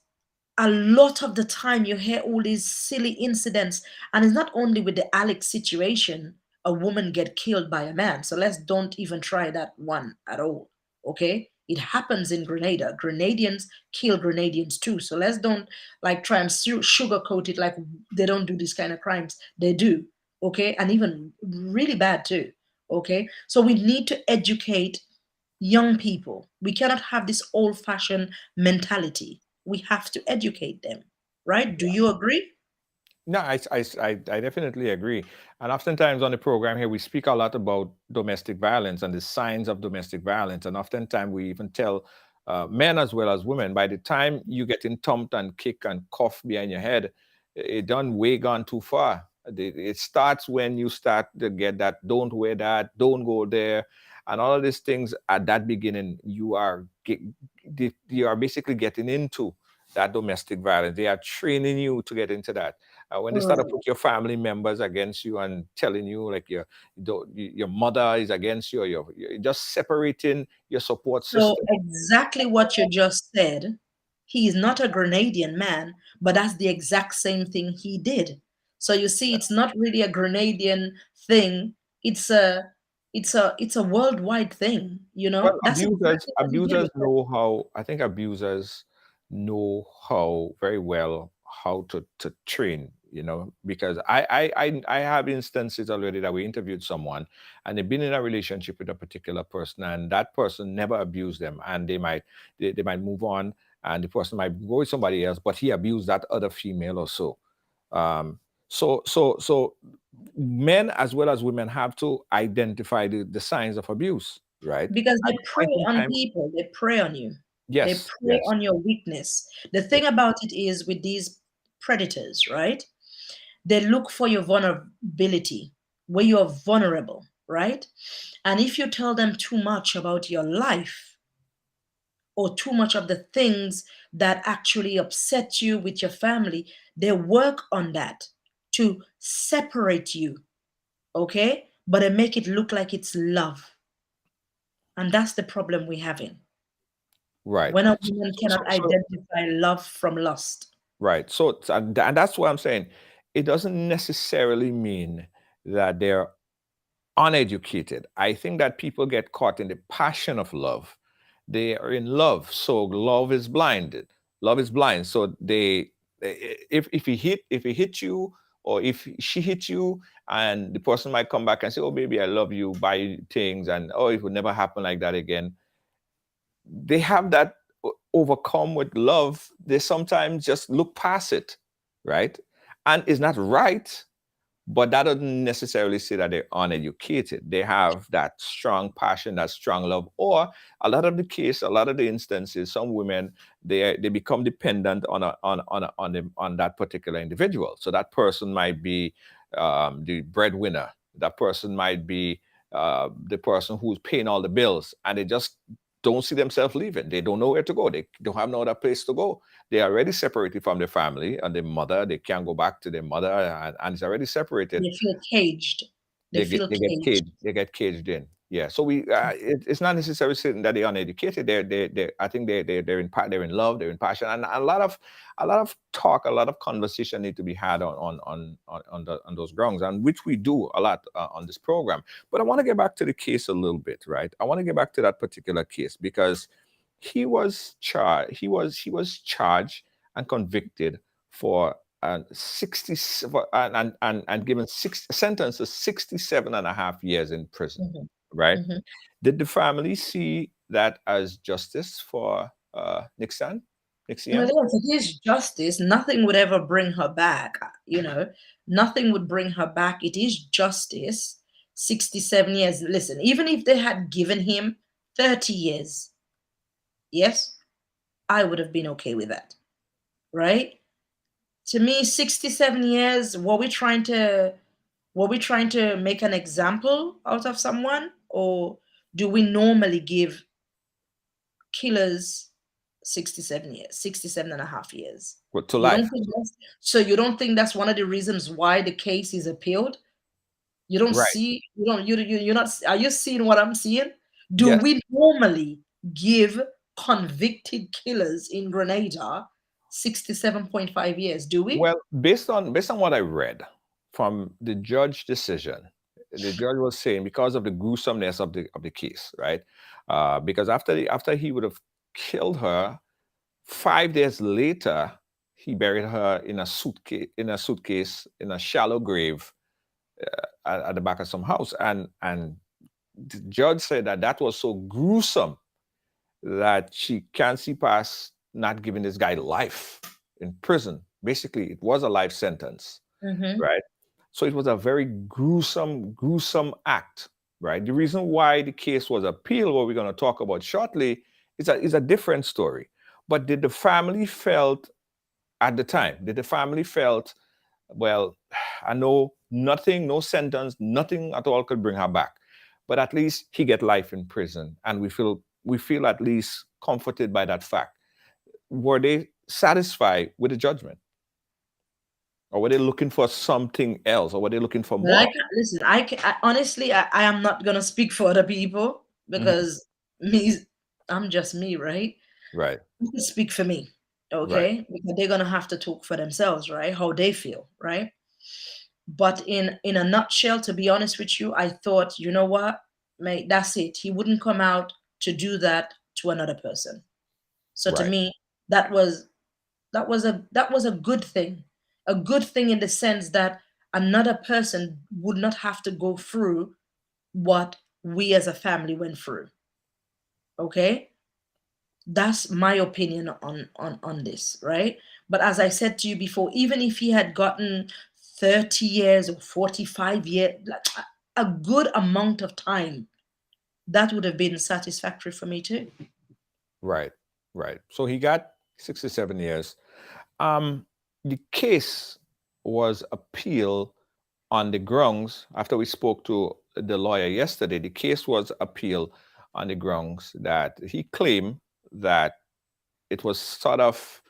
[SPEAKER 4] a lot of the time you hear all these silly incidents, and it's not only with the Alex situation, a woman get killed by a man. So let's don't even try that one at all. Okay, it happens in Grenada. Grenadians kill Grenadians too. So let's don't like try and sugarcoat it like they don't do these kind of crimes. They do. Okay, and even really bad too. Okay, so we need to educate young people. We cannot have this old fashioned mentality. We have to educate them, right? Do you agree?
[SPEAKER 3] No, I definitely agree. And oftentimes on the program here, we speak a lot about domestic violence and the signs of domestic violence. And oftentimes we even tell men as well as women, by the time you getting thumped and kicked and cuffed behind your head, it done way gone too far. It starts when you start to get that, don't wear that, don't go there. And all of these things at that beginning, you are basically getting into that domestic violence. They are training you to get into that. When they start to
[SPEAKER 4] Right.
[SPEAKER 3] put your family members against you and telling you like your mother is against you, or you're just separating your support
[SPEAKER 4] So
[SPEAKER 3] system.
[SPEAKER 4] exactly what you just said. He is not a Grenadian man, but that's the exact same thing he did. So you see, it's not really a Grenadian thing. It's a worldwide thing.
[SPEAKER 3] Well,
[SPEAKER 4] That's exactly what he did.
[SPEAKER 3] abusers know how. I think abusers know how very well how to train. Because I have instances already that we interviewed someone and they've been in a relationship with a particular person and that person never abused them and they might move on and the person might go with somebody else, but he abused that other female or so. Um, so men as well as women have to identify the signs of abuse, right?
[SPEAKER 4] Because
[SPEAKER 3] At
[SPEAKER 4] they
[SPEAKER 3] this
[SPEAKER 4] prey
[SPEAKER 3] point in
[SPEAKER 4] on
[SPEAKER 3] time,
[SPEAKER 4] people, they prey on you, they
[SPEAKER 3] yes,
[SPEAKER 4] prey
[SPEAKER 3] yes,
[SPEAKER 4] on your weakness. The
[SPEAKER 3] yes,
[SPEAKER 4] thing about it is with these predators, right? They look for your vulnerability. where you are vulnerable, right? And if you tell them too much about your life or too much of the things that actually upset you with your family, they work on that to separate you, okay? But they make it look like it's love. And that's the problem we're having.
[SPEAKER 3] Right.
[SPEAKER 4] When a woman cannot
[SPEAKER 3] So
[SPEAKER 4] identify love from lust.
[SPEAKER 3] right. So and that's what I'm saying. It doesn't necessarily mean that they're uneducated. I think that people get caught in the passion of love. They are in love, so love is blinded. Love is blind. So if he hit you, or if she hit you, and the person might come back and say, "Oh, baby, I love you," buy you things, and oh, it would never happen like that again. They have that overcome with love. They sometimes just look past it, right? And it's not right, but that doesn't necessarily say that they're uneducated. They have that strong passion, that strong love. Or a lot of the case, a lot of the instances, some women they become dependent on that particular individual. So that person might be the breadwinner. That person might be the person who's paying all the bills, and they just don't see themselves leaving. They don't know where to go. They don't have no other place to go. They are already separated from their family and their mother. They can't go back to their mother, and it's already separated.
[SPEAKER 4] They feel caged. They feel
[SPEAKER 3] They get
[SPEAKER 4] caged.
[SPEAKER 3] caged. They get caged in. Yeah. So it's not necessarily saying that they're uneducated. They I think they're they're in love. They're in passion, and a lot of talk, a lot of conversation need to be had on those grounds, and which we do a lot on this program. But I want to get back to the case a little bit, right? I want to get back to that particular case because he was charged and convicted for 60 and given six sentence of 67 and a half years in prison,
[SPEAKER 4] Mhm,
[SPEAKER 3] right?
[SPEAKER 4] mhm.
[SPEAKER 3] Did the family see that as justice for Nixiann?
[SPEAKER 4] Well,
[SPEAKER 3] Nixiann?
[SPEAKER 4] yes, it is justice. Nothing would ever bring her back. Nothing would bring her back. It is justice. 67 years. Listen, even if they had given him 30 years, yes, I would have been okay with that, right? To me, 67 years, were we trying to make an example out of someone, or do we normally give killers 67 years, 67 and a half years?
[SPEAKER 3] Well, to
[SPEAKER 4] You don't
[SPEAKER 3] life.
[SPEAKER 4] think that's one of the reasons why the case is appealed? You don't
[SPEAKER 3] Right.
[SPEAKER 4] see, you don't, you're not, are you seeing what I'm seeing? Do
[SPEAKER 3] Yes.
[SPEAKER 4] we normally give convicted killers in Grenada 67.5 years? Do we?
[SPEAKER 3] Well, based on what I read from the judge decision, the judge was saying because of the gruesomeness of the case, right? Because after he would have killed her, 5 days later, he buried her in a suitcase in a shallow grave at the back of some house, and the judge said that that was so gruesome that she can't see past not giving this guy life in prison. Basically, it was a life sentence,
[SPEAKER 4] Mm-hmm.
[SPEAKER 3] right? So it was a very gruesome act, right? The reason why the case was appealed, what we're going to talk about shortly, is a different story. But did the family felt at the time? Did the family felt, well, I know nothing, no sentence, nothing at all could bring her back, but at least he get life in prison, and we feel at least comforted by that fact. Were they satisfied with the judgment, or were they looking for something else, or were they looking for
[SPEAKER 4] But I
[SPEAKER 3] more?
[SPEAKER 4] can listen. Honestly, I am not gonna speak for other people
[SPEAKER 3] Mhm.
[SPEAKER 4] because me, I'm just me, right?
[SPEAKER 3] Right,
[SPEAKER 4] You can speak for me,
[SPEAKER 3] right,
[SPEAKER 4] okay? Because they're gonna have to talk for themselves, right? How they feel, right? But in a nutshell, to be honest with you, I thought, you know what, mate, that's it. He wouldn't come out to do that to another person. So to
[SPEAKER 3] right,
[SPEAKER 4] me, that was that was a good thing. A good thing in the sense that another person would not have to go through what we as a family went through. Okay? That's my opinion on this, right? But as I said to you before, even if he had gotten 30 years or 45 years, like a good amount of time, that would have been satisfactory for me too.
[SPEAKER 3] right, right. So he got 67 years. Um, the case was appealed on the grounds, after we spoke to the lawyer yesterday, the case was appealed on the grounds that he claimed that it was sort of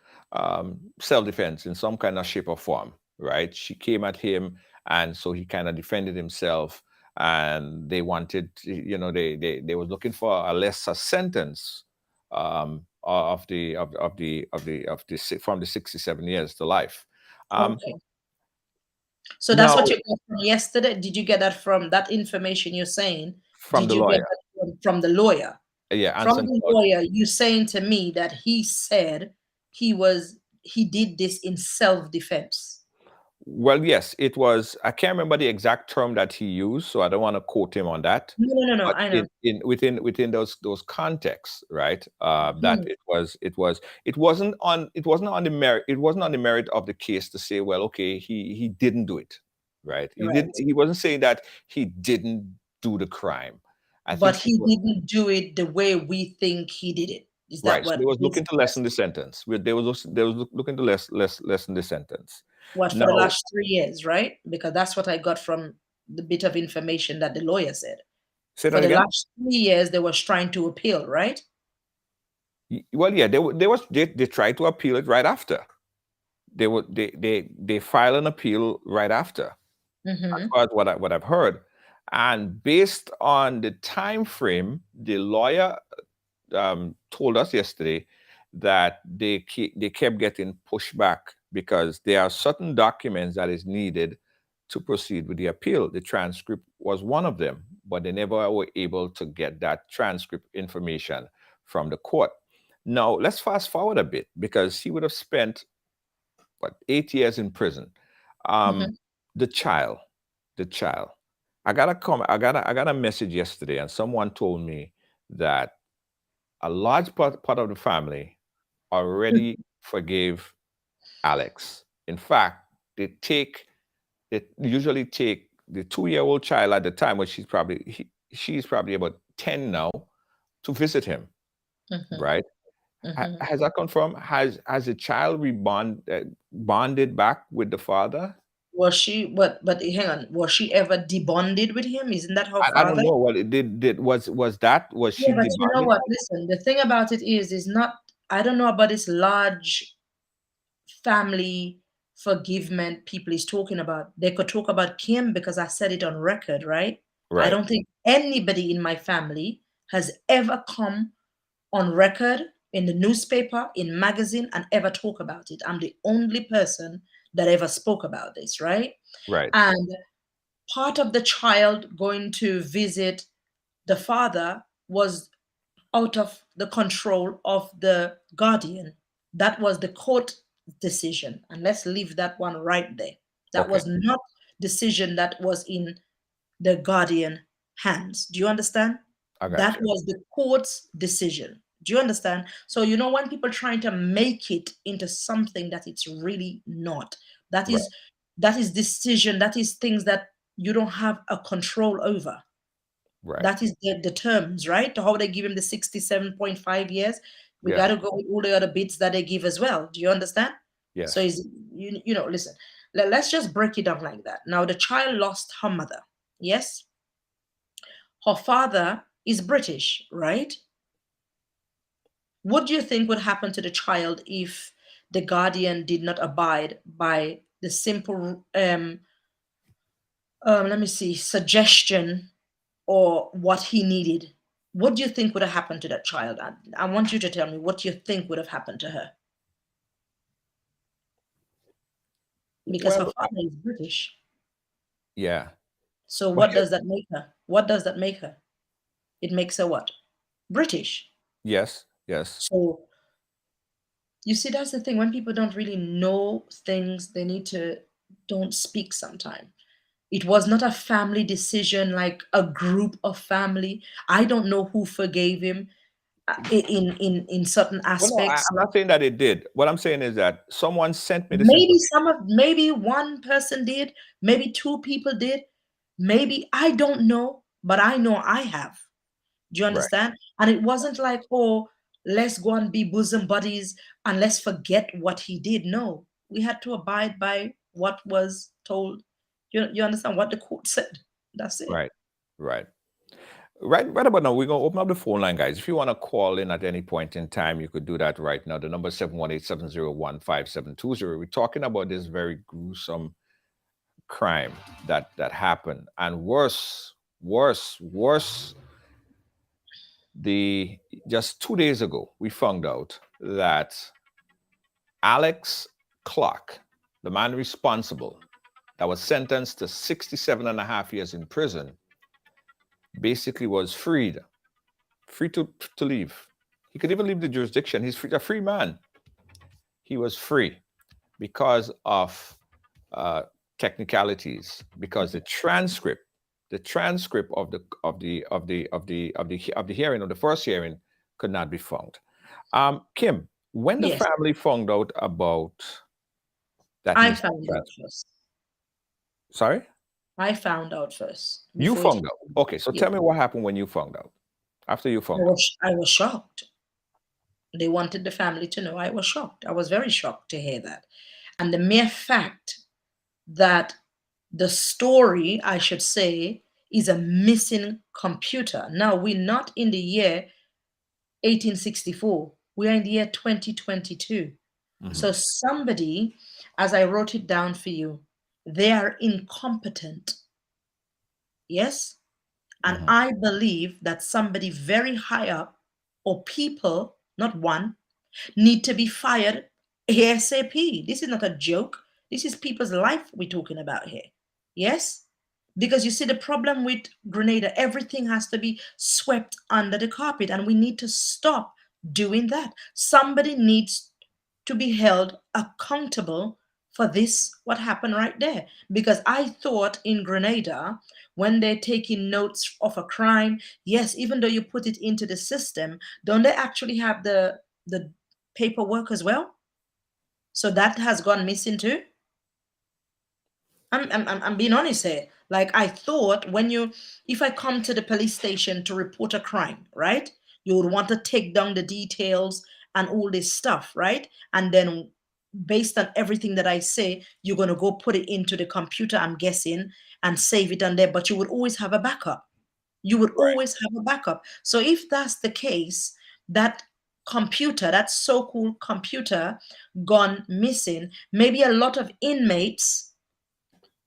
[SPEAKER 3] self-defense in some kind of shape or form, right? She came at him, and so he kind of defended himself, and they wanted, they was looking for a lesser sentence from the 67 years to life.
[SPEAKER 4] Okay. So that's
[SPEAKER 3] Now,
[SPEAKER 4] what you got from yesterday. Did you get that from that information you're saying?
[SPEAKER 3] from
[SPEAKER 4] Did
[SPEAKER 3] the
[SPEAKER 4] you get
[SPEAKER 3] lawyer,
[SPEAKER 4] that from the lawyer?
[SPEAKER 3] yeah,
[SPEAKER 4] From
[SPEAKER 3] Anson
[SPEAKER 4] the
[SPEAKER 3] Todd.
[SPEAKER 4] lawyer, you saying to me that he said he did this in self-defense.
[SPEAKER 3] Well, yes, it was. I can't remember the exact term that he used, so I don't want to quote him on that.
[SPEAKER 4] No,
[SPEAKER 3] But
[SPEAKER 4] I know.
[SPEAKER 3] within those contexts, right? That
[SPEAKER 4] Mhm.
[SPEAKER 3] it wasn't on the merit. It wasn't on the merit of the case to say, well, okay, he didn't do it, right?
[SPEAKER 4] Right.
[SPEAKER 3] He wasn't saying that he didn't do the crime. I
[SPEAKER 4] But
[SPEAKER 3] think it
[SPEAKER 4] he
[SPEAKER 3] was
[SPEAKER 4] didn't do it the way we think he did it. Is that
[SPEAKER 3] right. So
[SPEAKER 4] what
[SPEAKER 3] they was looking to
[SPEAKER 4] basically
[SPEAKER 3] lessen the sentence. They was looking to lessen the sentence.
[SPEAKER 4] what for the
[SPEAKER 3] Now,
[SPEAKER 4] last 3 years, right? Because that's what I got from the bit of information that the lawyer said.
[SPEAKER 3] say
[SPEAKER 4] For
[SPEAKER 3] that
[SPEAKER 4] the
[SPEAKER 3] again.
[SPEAKER 4] last 3 years, they was trying to appeal, right?
[SPEAKER 3] Well, yeah, they tried to appeal it right after. They file an appeal right after, as
[SPEAKER 4] Mm-hmm.
[SPEAKER 3] far as what I've heard. And based on the time frame, the lawyer told us yesterday that they kept getting pushback because there are certain documents that is needed to proceed with the appeal. The transcript was one of them, but they never were able to get that transcript information from the court. Now, let's fast forward a bit because he would have spent, what, 8 years in prison.
[SPEAKER 4] Mm-hmm.
[SPEAKER 3] The child, the child. I got a message yesterday, and someone told me that a large part of the family already forgave Alex. In fact, they usually take the 2-year-old child at the time, when she's probably about 10 now, to visit him,
[SPEAKER 4] Mm-hmm.
[SPEAKER 3] right?
[SPEAKER 4] Mm-hmm.
[SPEAKER 3] Has that confirmed? Has the child bonded back with the father?
[SPEAKER 4] Was she, but hang on, was she ever debonded with him? Isn't that her
[SPEAKER 3] I don't
[SPEAKER 4] father?
[SPEAKER 3] know. Well, it did was
[SPEAKER 4] Yeah,
[SPEAKER 3] she
[SPEAKER 4] but you know
[SPEAKER 3] debonded?
[SPEAKER 4] what? Listen, the thing about it is not, I don't know about this large family forgivement people is talking about. They could talk about Kim because I said it on record, right? I
[SPEAKER 3] Right,
[SPEAKER 4] don't think anybody in my family has ever come on record in the newspaper, in magazine, and ever talk about it. I'm the only person that ever spoke about this, right?
[SPEAKER 3] right,
[SPEAKER 4] And part of the child going to visit the father was out of the control of the guardian. That was the court decision. And let's leave that one right there. That
[SPEAKER 3] okay,
[SPEAKER 4] was not decision that was in the guardian hands. Do you understand?
[SPEAKER 3] I got
[SPEAKER 4] That
[SPEAKER 3] you.
[SPEAKER 4] was the court's decision. Do you understand? So you know when people trying to make it into something that it's really not. That
[SPEAKER 3] Right,
[SPEAKER 4] is that is decision, that is things that you don't have a control over.
[SPEAKER 3] right,
[SPEAKER 4] That is the terms, right? How they give him the 67.5 years. We got
[SPEAKER 3] yeah,
[SPEAKER 4] to go with all the other bits that they give as well. Do you understand? So
[SPEAKER 3] yes,
[SPEAKER 4] is you know, listen, let's just break it down like that. Now the child lost her mother. Yes, her father is British, right? What do you think would happen to the child if the guardian did not abide by the simple let me see, suggestion or what he needed? What do you think would have happened to that child? I want you to tell me what you think would have happened to her because her
[SPEAKER 3] well,
[SPEAKER 4] father is British.
[SPEAKER 3] yeah,
[SPEAKER 4] So
[SPEAKER 3] but
[SPEAKER 4] what does that make her? What does that make her? It makes her what? British.
[SPEAKER 3] yes, yes.
[SPEAKER 4] So you see, that's the thing. When people don't really know things, they need to don't speak sometime. It was not a family decision, like a group of family. I don't know who forgave him in certain
[SPEAKER 3] Well, no,
[SPEAKER 4] aspects.
[SPEAKER 3] I'm not saying that it did. What I'm saying is that someone sent me this
[SPEAKER 4] Maybe
[SPEAKER 3] information.
[SPEAKER 4] maybe one person did, maybe two people did, maybe I don't know, but I know I have. Do you
[SPEAKER 3] Right,
[SPEAKER 4] understand? And it wasn't like, oh, let's go and be bosom buddies and let's forget what he did. No, we had to abide by what was told You understand what the court said? That's it.
[SPEAKER 3] Right. Right about now, we're going to open up the phone line, guys. If you want to call in at any point in time, you could do that right now. The number is 718-701-5720. We're talking about this very gruesome crime that happened. And worse, just 2 days ago, we found out that Alex Clark, the man responsible, that was sentenced to 67 and a half years in prison, basically was free to leave. He could even leave the jurisdiction. He's a free man. He was free because of technicalities, because the transcript of the hearing, of the first hearing, could not be found. Kim, when the family found out about that,
[SPEAKER 4] I found out first.
[SPEAKER 3] Sorry?
[SPEAKER 4] I found out first.
[SPEAKER 3] You found out. Okay, so tell me what happened when you found out. After you found out.
[SPEAKER 4] I was shocked. They wanted the family to know. I was shocked. I was very shocked to hear that. And the mere fact that the story, I should say, is a missing computer. Now, we're not in the year 1864. We are in the year 2022. Mm-hmm. So somebody, as I wrote it down for you, they are incompetent. Yes? And I believe that somebody very high up, or people, not one, need to be fired ASAP. This is not a joke. This is people's life we're talking about here. Yes? Because you see, the problem with Grenada, everything has to be swept under the carpet, and we need to stop doing that. Somebody needs to be held accountable for this, what happened right there. Because I thought in Grenada, when they're taking notes of a crime, yes, even though you put it into the system, don't they actually have the paperwork as well? So that has gone missing too. I'm being honest here. Like, I thought if I come to the police station to report a crime, right, you would want to take down the details and all this stuff, right? And then based on everything that I say, you're going to go put it into the computer, I'm guessing, and save it on there. But you would always have a backup. You would always have a backup. So if that's the case, that computer, that so-called computer gone missing, maybe a lot of inmates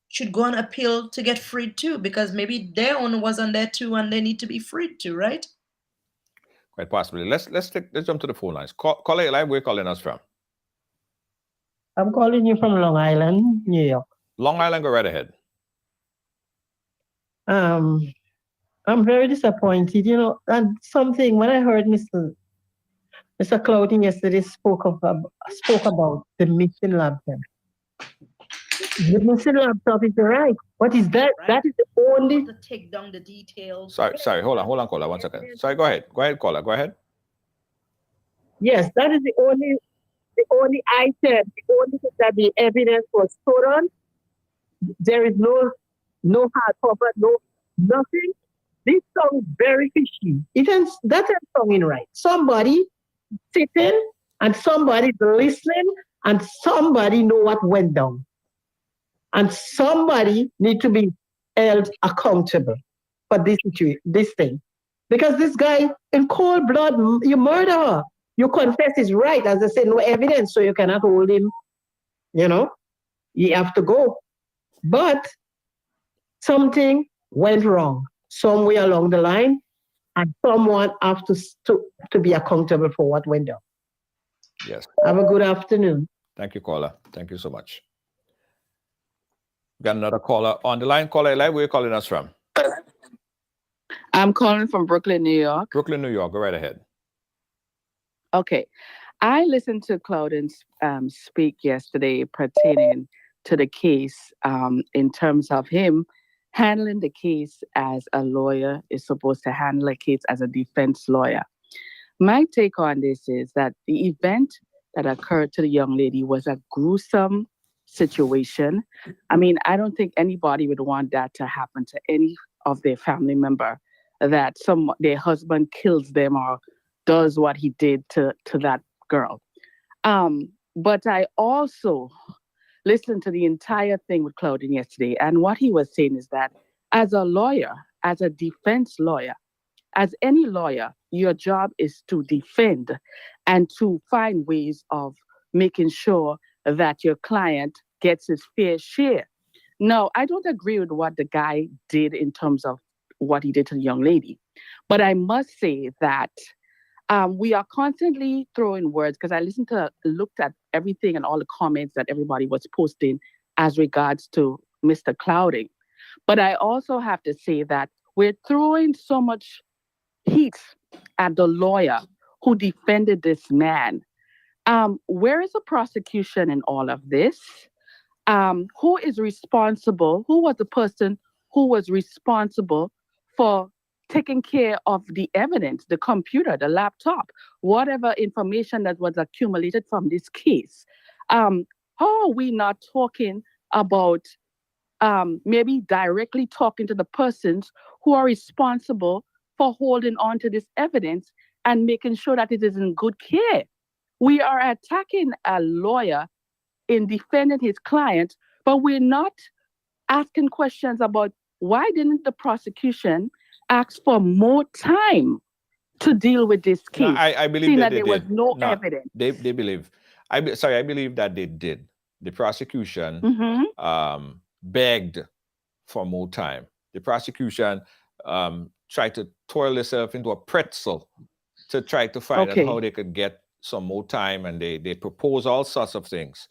[SPEAKER 4] should go on appeal to get freed too, because maybe their owner was on there too and they need to be freed too, right?
[SPEAKER 3] Quite possibly. Let's jump to the phone lines. Caller live, where you calling us from?
[SPEAKER 5] I'm calling you from Long Island, New York.
[SPEAKER 3] Long Island, go right ahead.
[SPEAKER 5] I'm very disappointed, and something when I heard Mr. Clouding yesterday spoke about the missing laptop. The missing laptop is right. What is that? Right. That is the only.
[SPEAKER 4] To take down the details.
[SPEAKER 3] Sorry. Hold on, caller. 1 second. Sorry, go ahead, caller. Go ahead.
[SPEAKER 5] Yes, that is the only item, the only thing that the evidence was stored on. There is no hard cover, nothing. This song is very fishy. That's song in right. Somebody sitting and somebody's listening and somebody know what went down. And somebody need to be held accountable for this thing. Because this guy, in cold blood, you murder her. You confess is right. As I said, no evidence, so you cannot hold him. You have to go. But something went wrong somewhere along the line, and someone has to be accountable for what went down.
[SPEAKER 3] Yes.
[SPEAKER 5] Have a good afternoon.
[SPEAKER 3] Thank you, caller. Thank you so much. Got another caller on the line. Caller live, where are you calling us from?
[SPEAKER 6] I'm calling from Brooklyn, New York.
[SPEAKER 3] Brooklyn, New York. Go right ahead.
[SPEAKER 6] Okay. I listened to Claudine speak yesterday pertaining to the case in terms of him handling the case as a lawyer is supposed to handle a case as a defense lawyer. My take on this is that the event that occurred to the young lady was a gruesome situation. I mean, I don't think anybody would want that to happen to any of their family member, that their husband kills them or does what he did to that girl. But I also listened to the entire thing with Claudine yesterday, and what he was saying is that as a lawyer, as a defense lawyer, as any lawyer, your job is to defend and to find ways of making sure that your client gets his fair share. No, I don't agree with what the guy did in terms of what he did to the young lady. But I must say that we are constantly throwing words, because I looked at everything and all the comments that everybody was posting as regards to Mr. Clouding. But I also have to say that we're throwing so much heat at the lawyer who defended this man. Where is the prosecution in all of this? Who is responsible? Who was the person who was responsible for taking care of the evidence, the computer, the laptop, whatever information that was accumulated from this case? How are we not talking about maybe directly talking to the persons who are responsible for holding on to this evidence and making sure that it is in good care? We are attacking a lawyer in defending his client, but we're not asking questions about why didn't the prosecution ask for more time to deal with this case?
[SPEAKER 3] No, I believe that
[SPEAKER 6] there was no evidence.
[SPEAKER 3] They believe. I believe that they did. The prosecution begged for more time. The prosecution tried to twirl itself into a pretzel to try to find out how they could get some more time, and they proposed all sorts of things,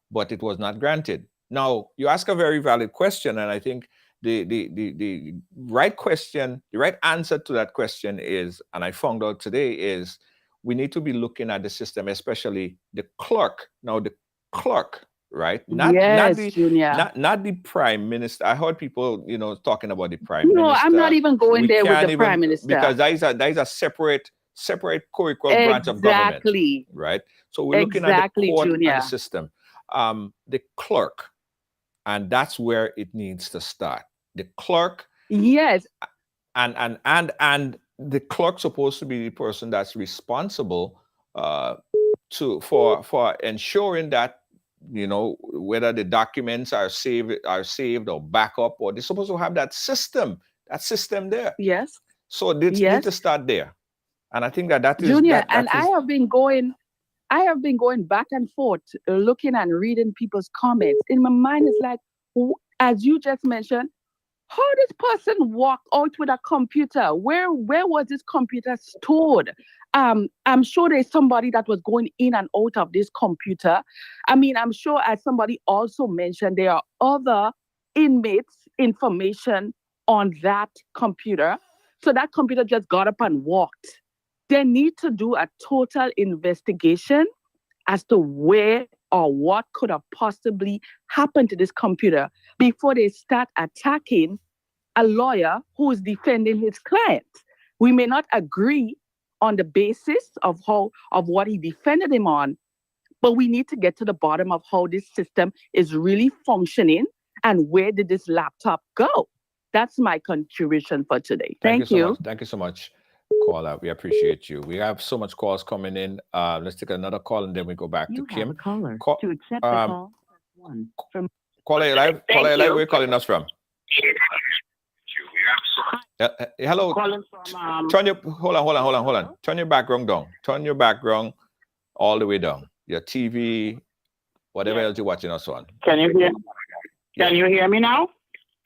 [SPEAKER 3] but it was not granted. Now, you ask a very valid question, and I think the right question, the right answer to that question is, and I found out today, is we need to be looking at the system, especially the clerk. Now, the clerk, right? Not the prime minister. I heard people, talking about the prime minister.
[SPEAKER 6] No, I'm not even going there with the prime minister,
[SPEAKER 3] because that is a separate co-equal branch of government, right? So we're looking at the court and the system, the clerk, and that's where it needs to start. The clerk,
[SPEAKER 6] yes,
[SPEAKER 3] and the clerk's supposed to be the person that's responsible for ensuring that whether the documents are saved or backup, or they're supposed to have that system there.
[SPEAKER 6] Yes.
[SPEAKER 3] So they need to start there. And I think that is
[SPEAKER 6] Junior, I have been going back and forth, looking and reading people's comments. In my mind, it's like, as you just mentioned, how this person walked out with a computer? Where was this computer stored? I'm sure there's somebody that was going in and out of this computer. I mean, I'm sure, as somebody also mentioned, there are other inmates' information on that computer. So that computer just got up and walked. They need to do a total investigation as to where or what could have possibly happened to this computer before they start attacking a lawyer who is defending his client. We may not agree on the basis of what he defended him on, but we need to get to the bottom of how this system is really functioning and where did this laptop go. That's my contribution for today. Thank you.
[SPEAKER 3] Thank you so much, caller. We appreciate you. We have so much calls coming in. Let's take another call and then we go back to Kim.
[SPEAKER 7] A caller. To accept the call, one. From
[SPEAKER 3] caller, you live? Caller, you live? Where are you calling us from? Hello. Hold on. Turn your background down. Turn your background all the way down. Your TV, whatever else you're watching us on.
[SPEAKER 8] Can you hear? Can you hear me now?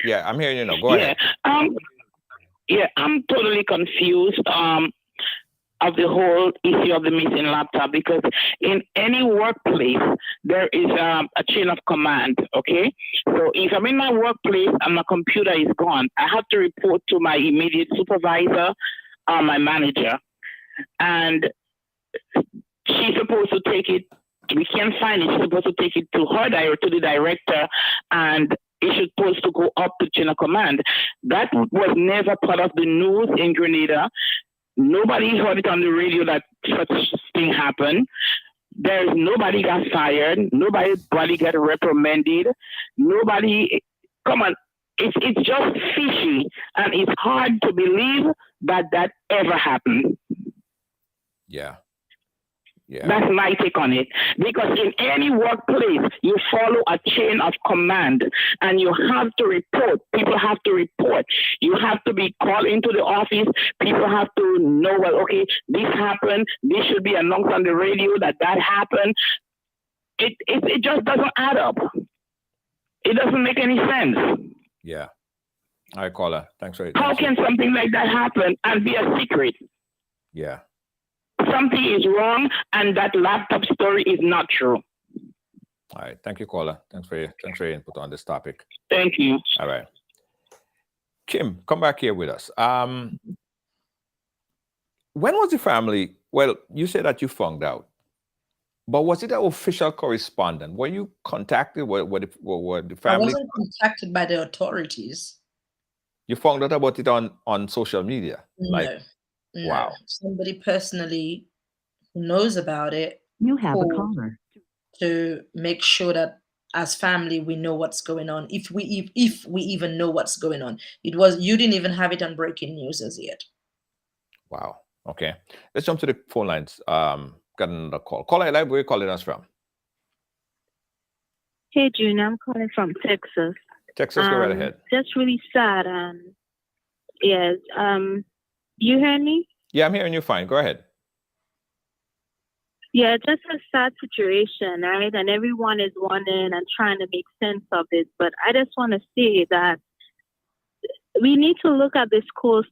[SPEAKER 3] Yeah, I'm hearing you now. Go ahead.
[SPEAKER 8] I'm totally confused of the whole issue of the missing laptop, because in any workplace there is a chain of command. Okay, so if I'm in my workplace and my computer is gone, I have to report to my immediate supervisor, my manager, and she's supposed to take it. We can't find it. She's supposed to take it to her to the director, and it's supposed to go up to chain of command. That was never part of the news in Grenada. Nobody heard it on the radio that such thing happened. Nobody got fired. Nobody got reprimanded. Come on. It's just fishy, and it's hard to believe that ever happened.
[SPEAKER 3] Yeah. Yeah.
[SPEAKER 8] That's my take on it. Because in any workplace, you follow a chain of command and you have to report. People have to report. You have to be called into the office. People have to know, well, okay, this happened. This should be announced on the radio that happened. It just doesn't add up. It doesn't make any sense.
[SPEAKER 3] Yeah. All right, caller. Thanks for it.
[SPEAKER 8] How can something like that happen and be a secret?
[SPEAKER 3] Yeah.
[SPEAKER 8] Something is wrong and that laptop story is not true.
[SPEAKER 3] All right. Thank you, caller. Thanks for your input on this topic.
[SPEAKER 8] Thank you.
[SPEAKER 3] All right. Kim, come back here with us. When was the family? Well, you said that you found out, but was it an official correspondent? Were you contacted? Were the family?
[SPEAKER 4] I wasn't contacted by the authorities.
[SPEAKER 3] You found out about it on social media?
[SPEAKER 4] No.
[SPEAKER 3] Wow.
[SPEAKER 4] Somebody personally who knows about it.
[SPEAKER 7] You have a caller.
[SPEAKER 4] To make sure that as family we know what's going on. If we even know what's going on. You didn't even have it on breaking news as yet.
[SPEAKER 3] Wow. Okay. Let's jump to the phone lines. Got another call. Caller live, where are you calling us from?
[SPEAKER 9] Hey June, I'm calling from Texas.
[SPEAKER 3] Texas, go right ahead.
[SPEAKER 9] Just really sad. Yes. You hear me?
[SPEAKER 3] Yeah, I'm hearing you fine. Go ahead.
[SPEAKER 9] Yeah, just a sad situation, right? And everyone is wondering and trying to make sense of it. But I just want to say that we need to look at this court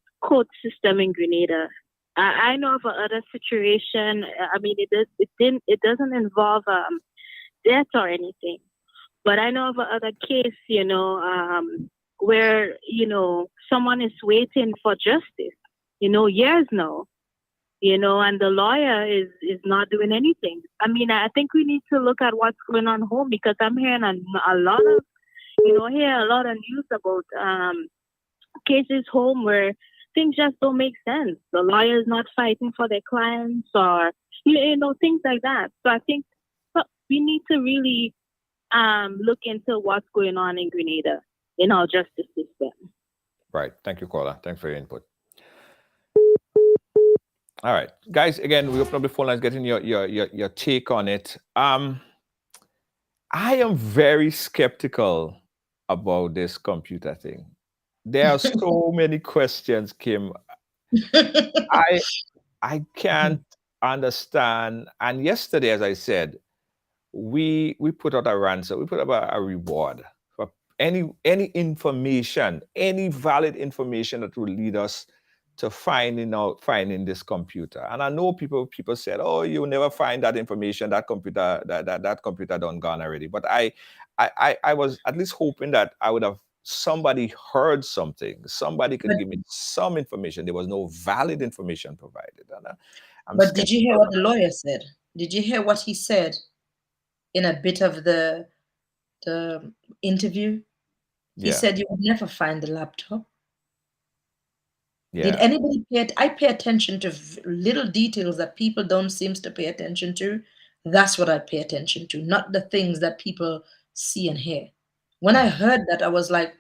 [SPEAKER 9] system in Grenada. I know of another situation. I mean, it doesn't involve death or anything. But I know of another case, where, someone is waiting for justice, years now, and the lawyer is not doing anything. I mean, I think we need to look at what's going on home, because I'm hearing a lot of news about cases home where things just don't make sense. The lawyer is not fighting for their clients or, things like that. So I think we need to really look into what's going on in Grenada in our justice system.
[SPEAKER 3] Right. Thank you, caller. Thanks for your input. All right, guys. Again, we open up the phone lines, getting your take on it. I am very skeptical about this computer thing. There are so many questions, Kim. I can't understand. And yesterday, as I said, we put out a ransom. We put up a reward for any information, any valid information that will lead us to finding this computer. And I know people said, "Oh, you'll never find that information. That computer done gone already." But I was at least hoping that I would have somebody heard something. Somebody could give me some information. There was no valid information provided. And
[SPEAKER 4] but did you hear what the lawyer said? Did you hear what he said in a bit of the interview? He said you would never find the laptop. Yeah. Did anybody I pay attention to little details that people don't seem to pay attention to. That's what I pay attention to, not the things that people see and hear. When I heard that, I was like,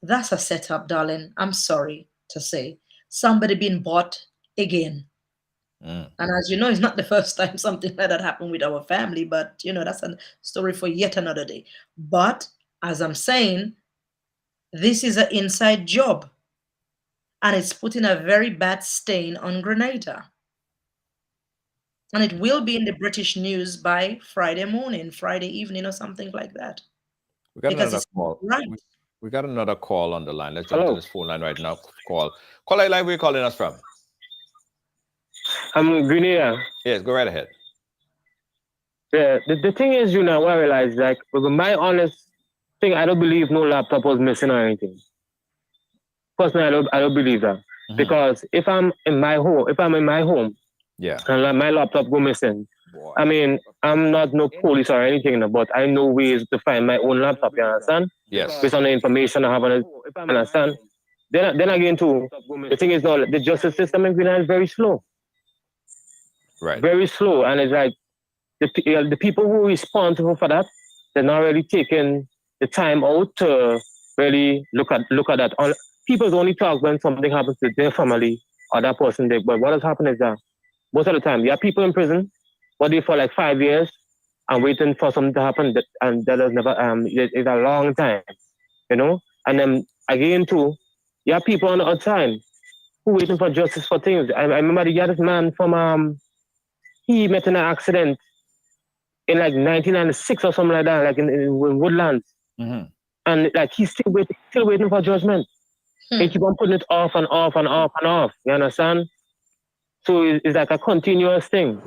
[SPEAKER 4] that's a setup, darling. I'm sorry to say. Somebody being bought again. And as you know, it's not the first time something like that happened with our family, but that's a story for yet another day. But as I'm saying, this is an inside job. And it's putting a very bad stain on Grenada. And it will be in the British news by Friday evening, or something like that.
[SPEAKER 3] We got another call. Right. We got another call on the line. Let's jump to this phone line right now. Caller live, where are you calling us from?
[SPEAKER 10] I'm Grenada.
[SPEAKER 3] Yes, go right ahead.
[SPEAKER 10] Yeah, the thing is, what I realize, like, with my honest thing, I don't believe no laptop was missing or anything. Personally, I don't believe that. Because if I'm in my home,
[SPEAKER 3] yeah,
[SPEAKER 10] and my laptop go missing, I mean, I'm not no police or anything, but I know ways to find my own laptop, you understand?
[SPEAKER 3] Yes.
[SPEAKER 10] Based on the information I have on it, understand? Then again, too, the thing is, the justice system in Grenada is very slow.
[SPEAKER 3] Right.
[SPEAKER 10] Very slow. And it's like, the people who responsible for that, they're not really taking the time out to really look at that. People only talk when something happens to their family or that person. But what has happened is that most of the time, you have people in prison, What for like 5 years and waiting for something to happen, and that has never it's a long time, you know. And then again too, you have people on the outside who waiting for justice for things. I remember the other man from he met in an accident in like 1996 or something like that, like in Woodlands. And like he's still waiting for judgment. They keep on putting it off and off and off and off. You understand? So it's like a continuous thing.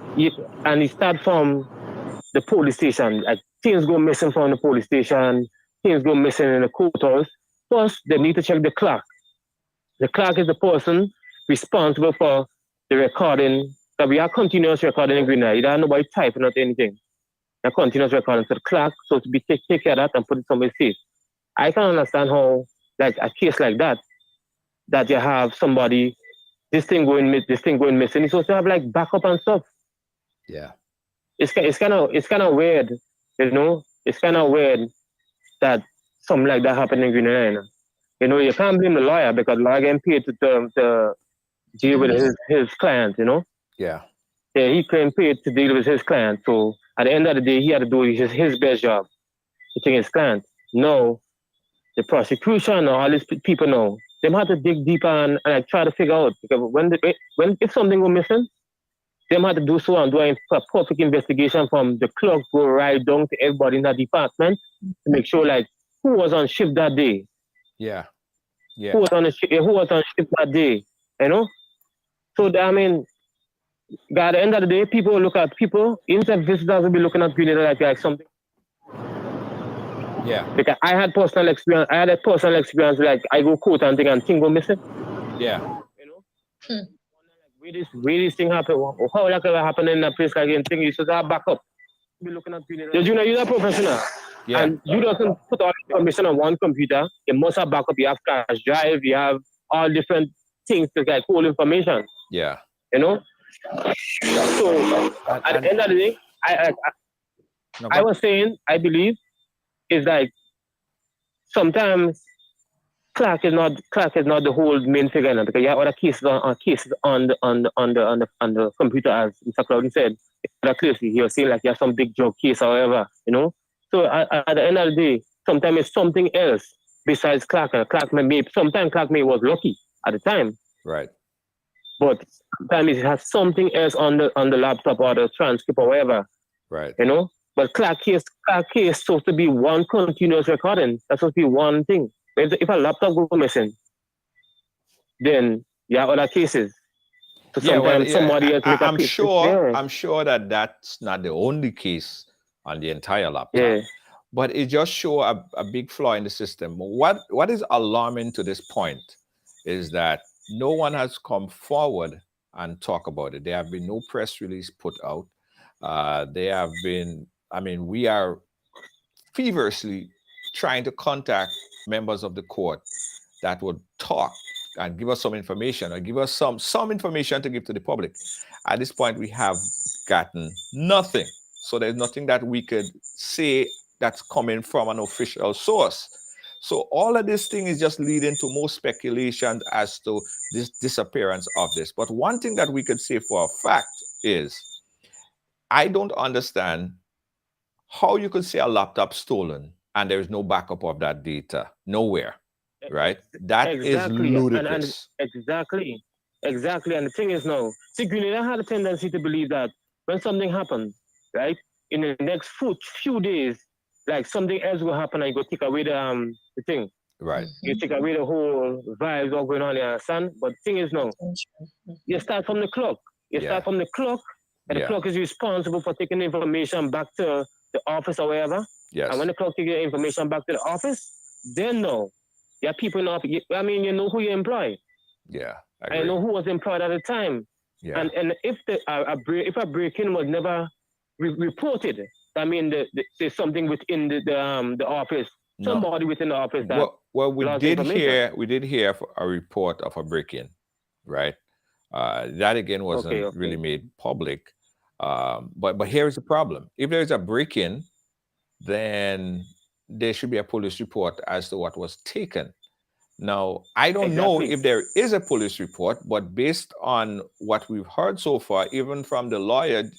[SPEAKER 10] And it starts from the police station. Like things go missing from the police station, things go missing in the courthouse. Plus, they need to check the clerk. The clerk is the person responsible for the recording. So we are continuous recording in Grenada. You don't know nobody typing or anything. A continuous recording. So the clerk so to be take care of that and put it somewhere safe. I can understand how, like a case like that you have somebody, this thing going missing. It's supposed to have like backup and stuff.
[SPEAKER 3] Yeah.
[SPEAKER 10] It's kind of weird, you know. It's kind of weird that something like that happened in Grenada. You know, you can't blame the lawyer because the lawyer getting paid to deal with his client, you know.
[SPEAKER 3] Yeah.
[SPEAKER 10] Yeah, he getting paid to deal with his client. So at the end of the day, he had to do his best job to take his client. No, the prosecution and all these people know. They have to dig deeper and like try to figure out, because if something go missing, they have to do so and do a perfect investigation from the clerk go right down to everybody in that department to make sure like who was on shift that day.
[SPEAKER 3] Yeah. Yeah.
[SPEAKER 10] Who was on shift that day, you know? So I mean, at the end of the day, people look at people, inside visitors will be looking at Grenada like something.
[SPEAKER 3] Yeah.
[SPEAKER 10] Because I had a personal experience, like I go court and thing go missing.
[SPEAKER 3] Yeah.
[SPEAKER 10] You know? Where this thing happen? How that ever happen in a place like in thing? You should have backup. Be looking at Grenada. You know, you're a professional.
[SPEAKER 3] Yeah.
[SPEAKER 10] And you doesn't put all the information on one computer. You must have backup. You have flash drive. You have all different things to like hold information.
[SPEAKER 3] Yeah.
[SPEAKER 10] You know? So at the end of the day, I was saying, I believe, is like sometimes Clark is not the whole main figure now, because you have other cases on the computer, as Mr. Cloudy said. He was saying like you have some big drug case or whatever, you know. So at the end of the day, sometimes it's something else besides Clark. Sometimes Clark may was lucky at the time.
[SPEAKER 3] Right.
[SPEAKER 10] But sometimes it has something else on the laptop or the transcript or whatever.
[SPEAKER 3] Right.
[SPEAKER 10] You know? But Clark case is supposed to be one continuous recording. That's supposed to be one thing. If a laptop goes missing, then you have other cases. So sometimes somebody else make
[SPEAKER 3] I'm sure that that's not the only case on the entire laptop.
[SPEAKER 10] Yeah.
[SPEAKER 3] But it just shows a big flaw in the system. What is alarming to this point is that no one has come forward and talk about it. There have been no press release put out. There have been, we are feverishly trying to contact members of the court that would talk and give us some information, or give us some information to give to the public. At this point, we have gotten nothing. So there's nothing that we could say that's coming from an official source. So all of this thing is just leading to more speculation as to this disappearance of this. But one thing that we could say for a fact is, I don't understand how you could say a laptop stolen and there is no backup of that data nowhere, right? That is ludicrous.
[SPEAKER 10] Exactly. And the thing is now, see, Grenada had a tendency to believe that when something happens, right, in the next few days, like something else will happen and you go take away the thing.
[SPEAKER 3] Right.
[SPEAKER 10] You take away the whole vibes all going on there, son. But the thing is now, you start from the clock. Start from the clock, and the clock is responsible for taking the information back to the office or wherever.
[SPEAKER 3] Yes.
[SPEAKER 10] And when the clock takes the information back to the office, then no. There are people in the, you know who you employ.
[SPEAKER 3] Yeah.
[SPEAKER 10] I know who was employed at the time.
[SPEAKER 3] Yeah.
[SPEAKER 10] And if a break-in was never reported, there's something within the office.
[SPEAKER 3] No.
[SPEAKER 10] Somebody within the office that
[SPEAKER 3] we did hear a report of a break-in, right? That again wasn't really made public. But here is the problem. If there is a break-in, then there should be a police report as to what was taken. Now, I don't know if there is a police report, but based on what we've heard so far, even from the lawyer,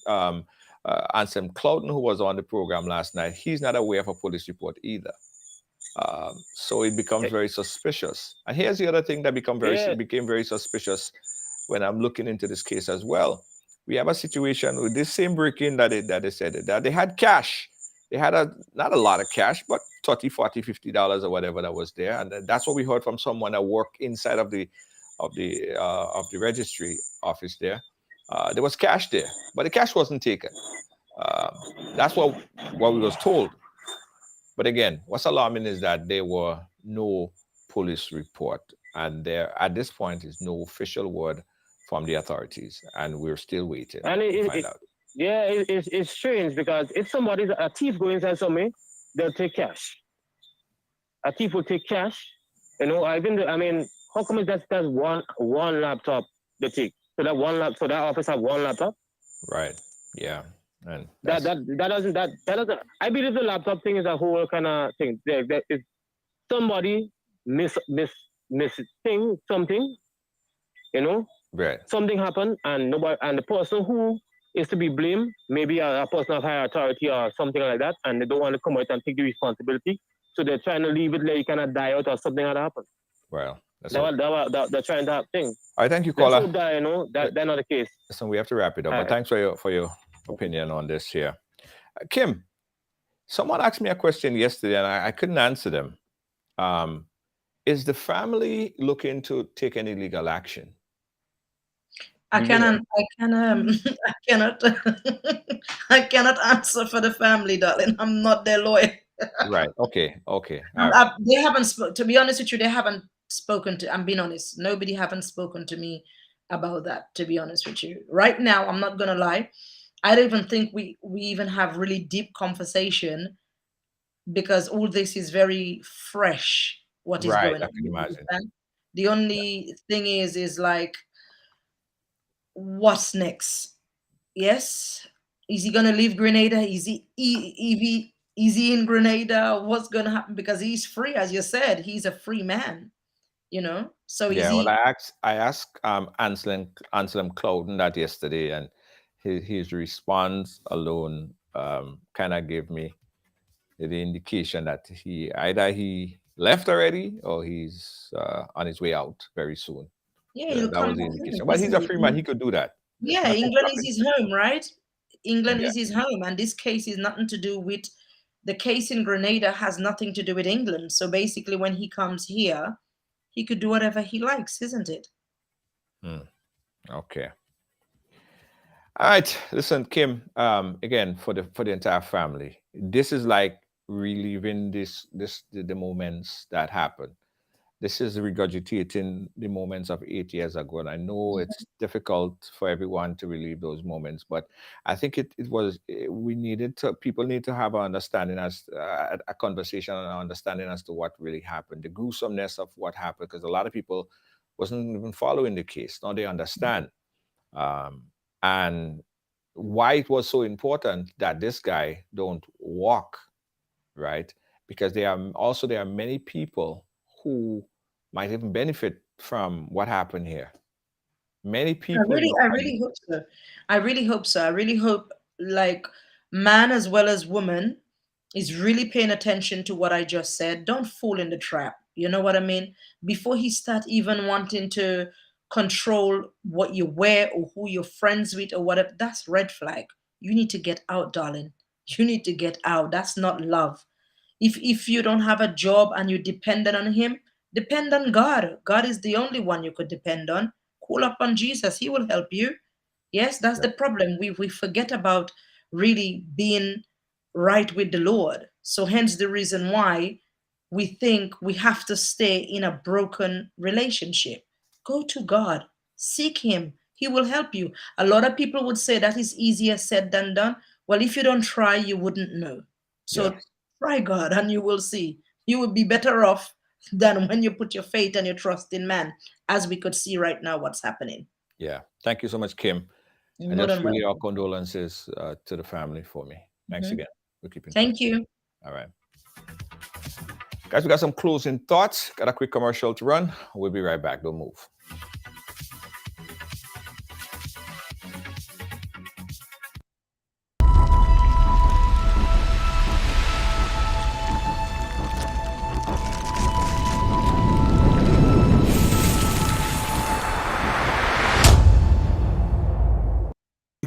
[SPEAKER 3] Anselm Clouden, who was on the program last night, he's not aware of a police report either. So it becomes very suspicious. And here's the other thing that became very suspicious when I'm looking into this case as well. We have a situation with this same break-in that they said that they had cash. They had not a lot of cash, but $30, $40, $50 or whatever that was there. And that's what we heard from someone that worked inside of the registry office there. There was cash there, but the cash wasn't taken. That's what we was told. But again, what's alarming is that there were no police report, and there at this point is no official word from the authorities, and we're still waiting to find out.
[SPEAKER 10] Yeah, it's strange because if a thief goes inside somewhere, they'll take cash. A thief will take cash. You know, how come it's just one laptop they take? So that office have one laptop?
[SPEAKER 3] Right. Yeah. And
[SPEAKER 10] that doesn't. I believe the laptop thing is a whole kind of thing. There is somebody miss something, you know.
[SPEAKER 3] Right.
[SPEAKER 10] Something happened, and the person who is to be blamed, maybe a person of higher authority or something like that, and they don't want to come out and take the responsibility, so they're trying to leave it like you cannot die out or something like that happen.
[SPEAKER 3] Well,
[SPEAKER 10] they're trying to have things.
[SPEAKER 3] I thank you, caller.
[SPEAKER 10] That's not the case.
[SPEAKER 3] So we have to wrap it up. But thanks for your opinion on this here. Kim, someone asked me a question yesterday and I couldn't answer them. Is the family looking to take any legal action?
[SPEAKER 4] I cannot answer for the family, darling. I'm not their lawyer.
[SPEAKER 3] Right. Okay.
[SPEAKER 4] They haven't to be honest with you, they haven't spoken to, I'm being honest. Nobody haven't spoken to me about that, to be honest with you. Right now, I'm not gonna lie. I don't even think we even have really deep conversation because all this is very fresh. What is going on?
[SPEAKER 3] I can imagine.
[SPEAKER 4] The only thing is like, what's next? Yes, is he gonna leave Grenada? Is he in Grenada? What's gonna happen? Because he's free, as you said, he's a free man. You know, so
[SPEAKER 3] I asked Anselm Clouden that yesterday, and his response alone kind of gave me the indication that either he left already or he's on his way out very soon.
[SPEAKER 4] Yeah,
[SPEAKER 3] that was the indication. But he's a free man; he could do that.
[SPEAKER 4] Yeah, England is his home, right? England is his home, and this case is nothing to do with the case in Grenada. Has nothing to do with England. So basically, when he comes here, he could do whatever he likes, isn't it?
[SPEAKER 3] Okay. All right. Listen, Kim. Again, for the entire family, this is like reliving the moments that happened. This is regurgitating the moments of 8 years ago, and I know it's difficult for everyone to relive those moments. But I think people need to have an understanding a conversation and an understanding as to what really happened, the gruesomeness of what happened, because a lot of people wasn't even following the case. Now they understand, and why it was so important that this guy don't walk, right? Because there are many people who might even benefit from what happened here. Many people.
[SPEAKER 4] I really hope so. I really hope so. I really hope, like, man as well as woman is really paying attention to what I just said. Don't fall in the trap. You know what I mean? Before he start even wanting to control what you wear or who you're friends with or whatever, that's red flag. You need to get out, darling. You need to get out. That's not love. If you don't have a job and you're dependent on him, depend on God. God is the only one you could depend on. Call up on Jesus. He will help you. Yes, that's the problem. We forget about really being right with the Lord. So hence the reason why we think we have to stay in a broken relationship. Go to God. Seek him. He will help you. A lot of people would say that is easier said than done. Well, if you don't try, you wouldn't know. So try God and you will see. You will be better off than when you put your faith and your trust in man, as we could see right now what's happening.
[SPEAKER 3] Yeah. Thank you so much, Kim. And that's really our condolences to the family for me. Thanks again. We'll keep in touch.
[SPEAKER 4] Thank you.
[SPEAKER 3] All right. Guys, we got some closing thoughts. Got a quick commercial to run. We'll be right back. Don't move.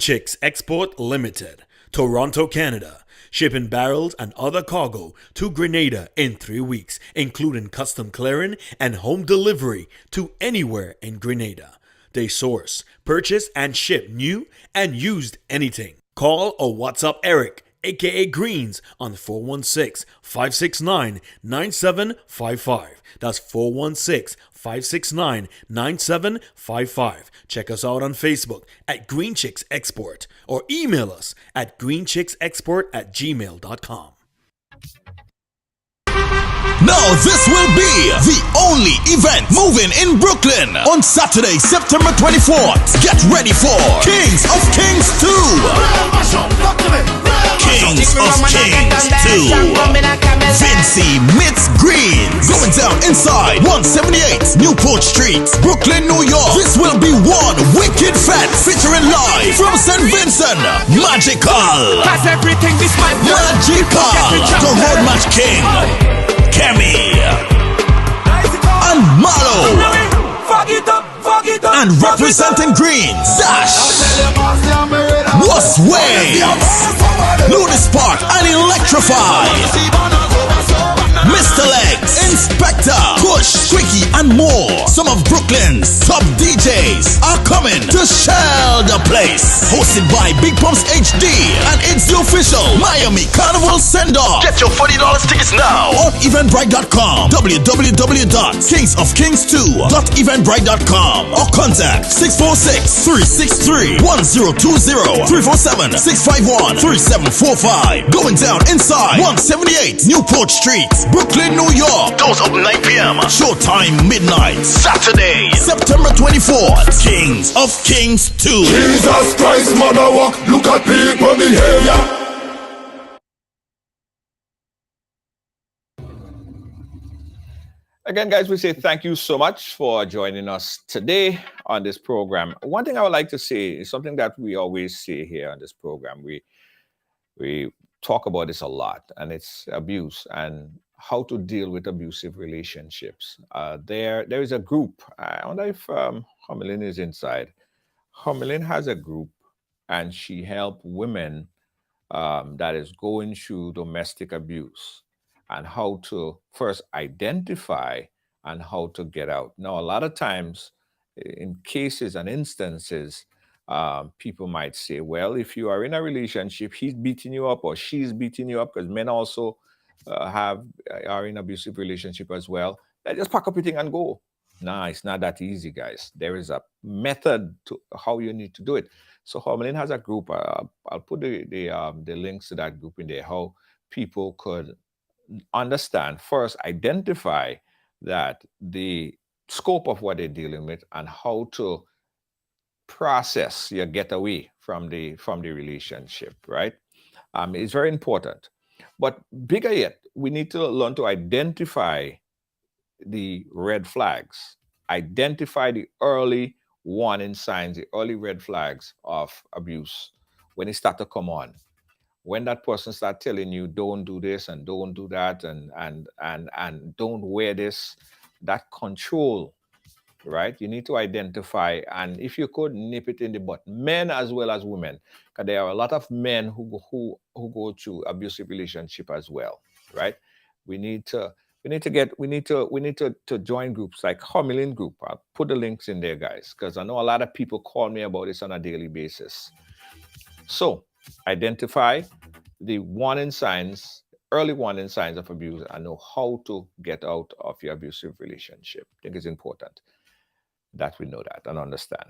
[SPEAKER 11] Chicks Export Limited, Toronto, Canada, shipping barrels and other cargo to Grenada in 3 weeks, including custom clearing and home delivery to anywhere in Grenada. They source, purchase, and ship new and used anything. Call or WhatsApp Eric, aka Greens, on 416-569-9755. That's 416-569-9755. Check us out on Facebook at Green Chicks Export or email us at greenchicksexport@gmail.com.
[SPEAKER 1] Now this will be the only event moving in Brooklyn on Saturday, September 24th. Get ready for Kings of Kings 2. Kings of Kings 2. Vincy Mitts Green. Going down inside 178 Newport Street, Brooklyn, New York. This will be one wicked fat featuring live from St. Vincent. Magical. Magical. The Road Match King. Kemi and Malo, and representing Green, Dash, Was Waves, Lunis Park and Electrify, Mr. Legs, Inspector, Kush, Squeaky and more. Some of Brooklyn's top DJs are coming to shell the place. Hosted by Big Pumps HD, and it's the official Miami Carnival send-off. Get your $40 tickets now on eventbrite.com, www.kingsofkings2.eventbrite.com, or contact 646-363-1020, 347-651-3745. Going down inside 178 Newport Street, Brooklyn, New York. Doors open 9 p.m. Showtime midnight. Saturday, September 24th. Kings of Kings 2.
[SPEAKER 2] Jesus Christ, mother walk. Look at people behavior.
[SPEAKER 3] Again, guys, we say thank you so much for joining us today on this program. One thing I would like to say is something that we always say here on this program. We talk about this a lot, and it's abuse and how to deal with abusive relationships. There is a group. I wonder if Homelin is inside. Homelin has a group, and she helps women that is going through domestic abuse, and how to first identify and how to get out. Now, a lot of times in cases and instances, people might say, well, if you are in a relationship, he's beating you up or she's beating you up, because men also are in abusive relationship as well. Just pack up your thing and go. Nah, it's not that easy, guys. There is a method to how you need to do it. So Homelin has a group. I'll put the links to that group in there, how people could understand, first identify that the scope of what they're dealing with and how to process your getaway from the relationship, right? It's very important. But bigger yet, we need to learn to identify the red flags, identify the early warning signs, the early red flags of abuse when it start to come on. When that person start telling you, don't do this and don't do that and don't wear this, that control, right? You need to identify, and if you could, nip it in the butt. Men as well as women, because there are a lot of men who go through abusive relationship as well, right? We need to join groups like Homelin Group. I'll put the links in there, guys, because I know a lot of people call me about this on a daily basis. So identify the warning signs, early warning signs of abuse, and know how to get out of your abusive relationship. I think it's important that we know that and understand.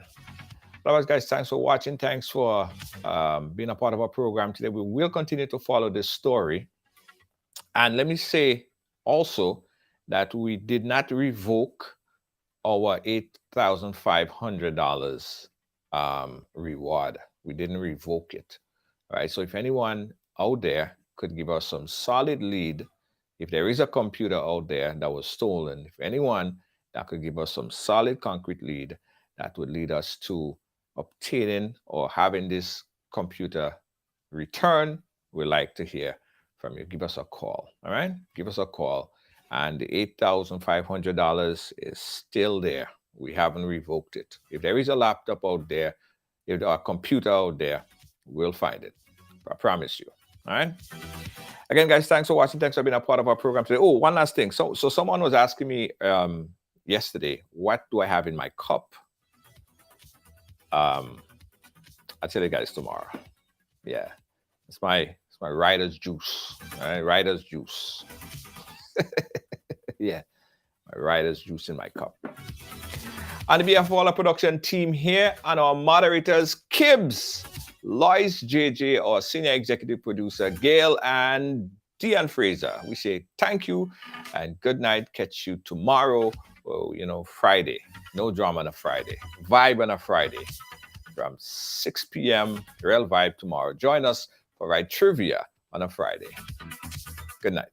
[SPEAKER 3] Otherwise, guys, thanks for watching. Thanks for being a part of our program today. We will continue to follow this story. And let me say also that we did not revoke our $8,500 reward. We didn't revoke it. All right. So if anyone out there could give us some solid lead, if there is a computer out there that was stolen, if anyone that could give us some solid concrete lead that would lead us to obtaining or having this computer return, we'd like to hear from you. Give us a call. All right. Give us a call. And the $8,500 is still there. We haven't revoked it. If there is a laptop out there if there are a computer out there, we'll find it. I promise you. All right. Again, guys, thanks for watching. Thanks for being a part of our program today. Oh, one last thing. So someone was asking me yesterday, what do I have in my cup? I'll tell you guys tomorrow. Yeah, it's my Rider's juice. All right, Rider's juice. Yeah, my Rider's juice in my cup. On behalf of all our production team here and our moderators, Kibbs, Lois, JJ, our senior executive producer, Gail, and Deanne Fraser, we say thank you and good night. Catch you tomorrow, Friday. No drama on a Friday. Vibe on a Friday from 6 p.m. Real Vibe tomorrow. Join us for Ride Trivia on a Friday. Good night.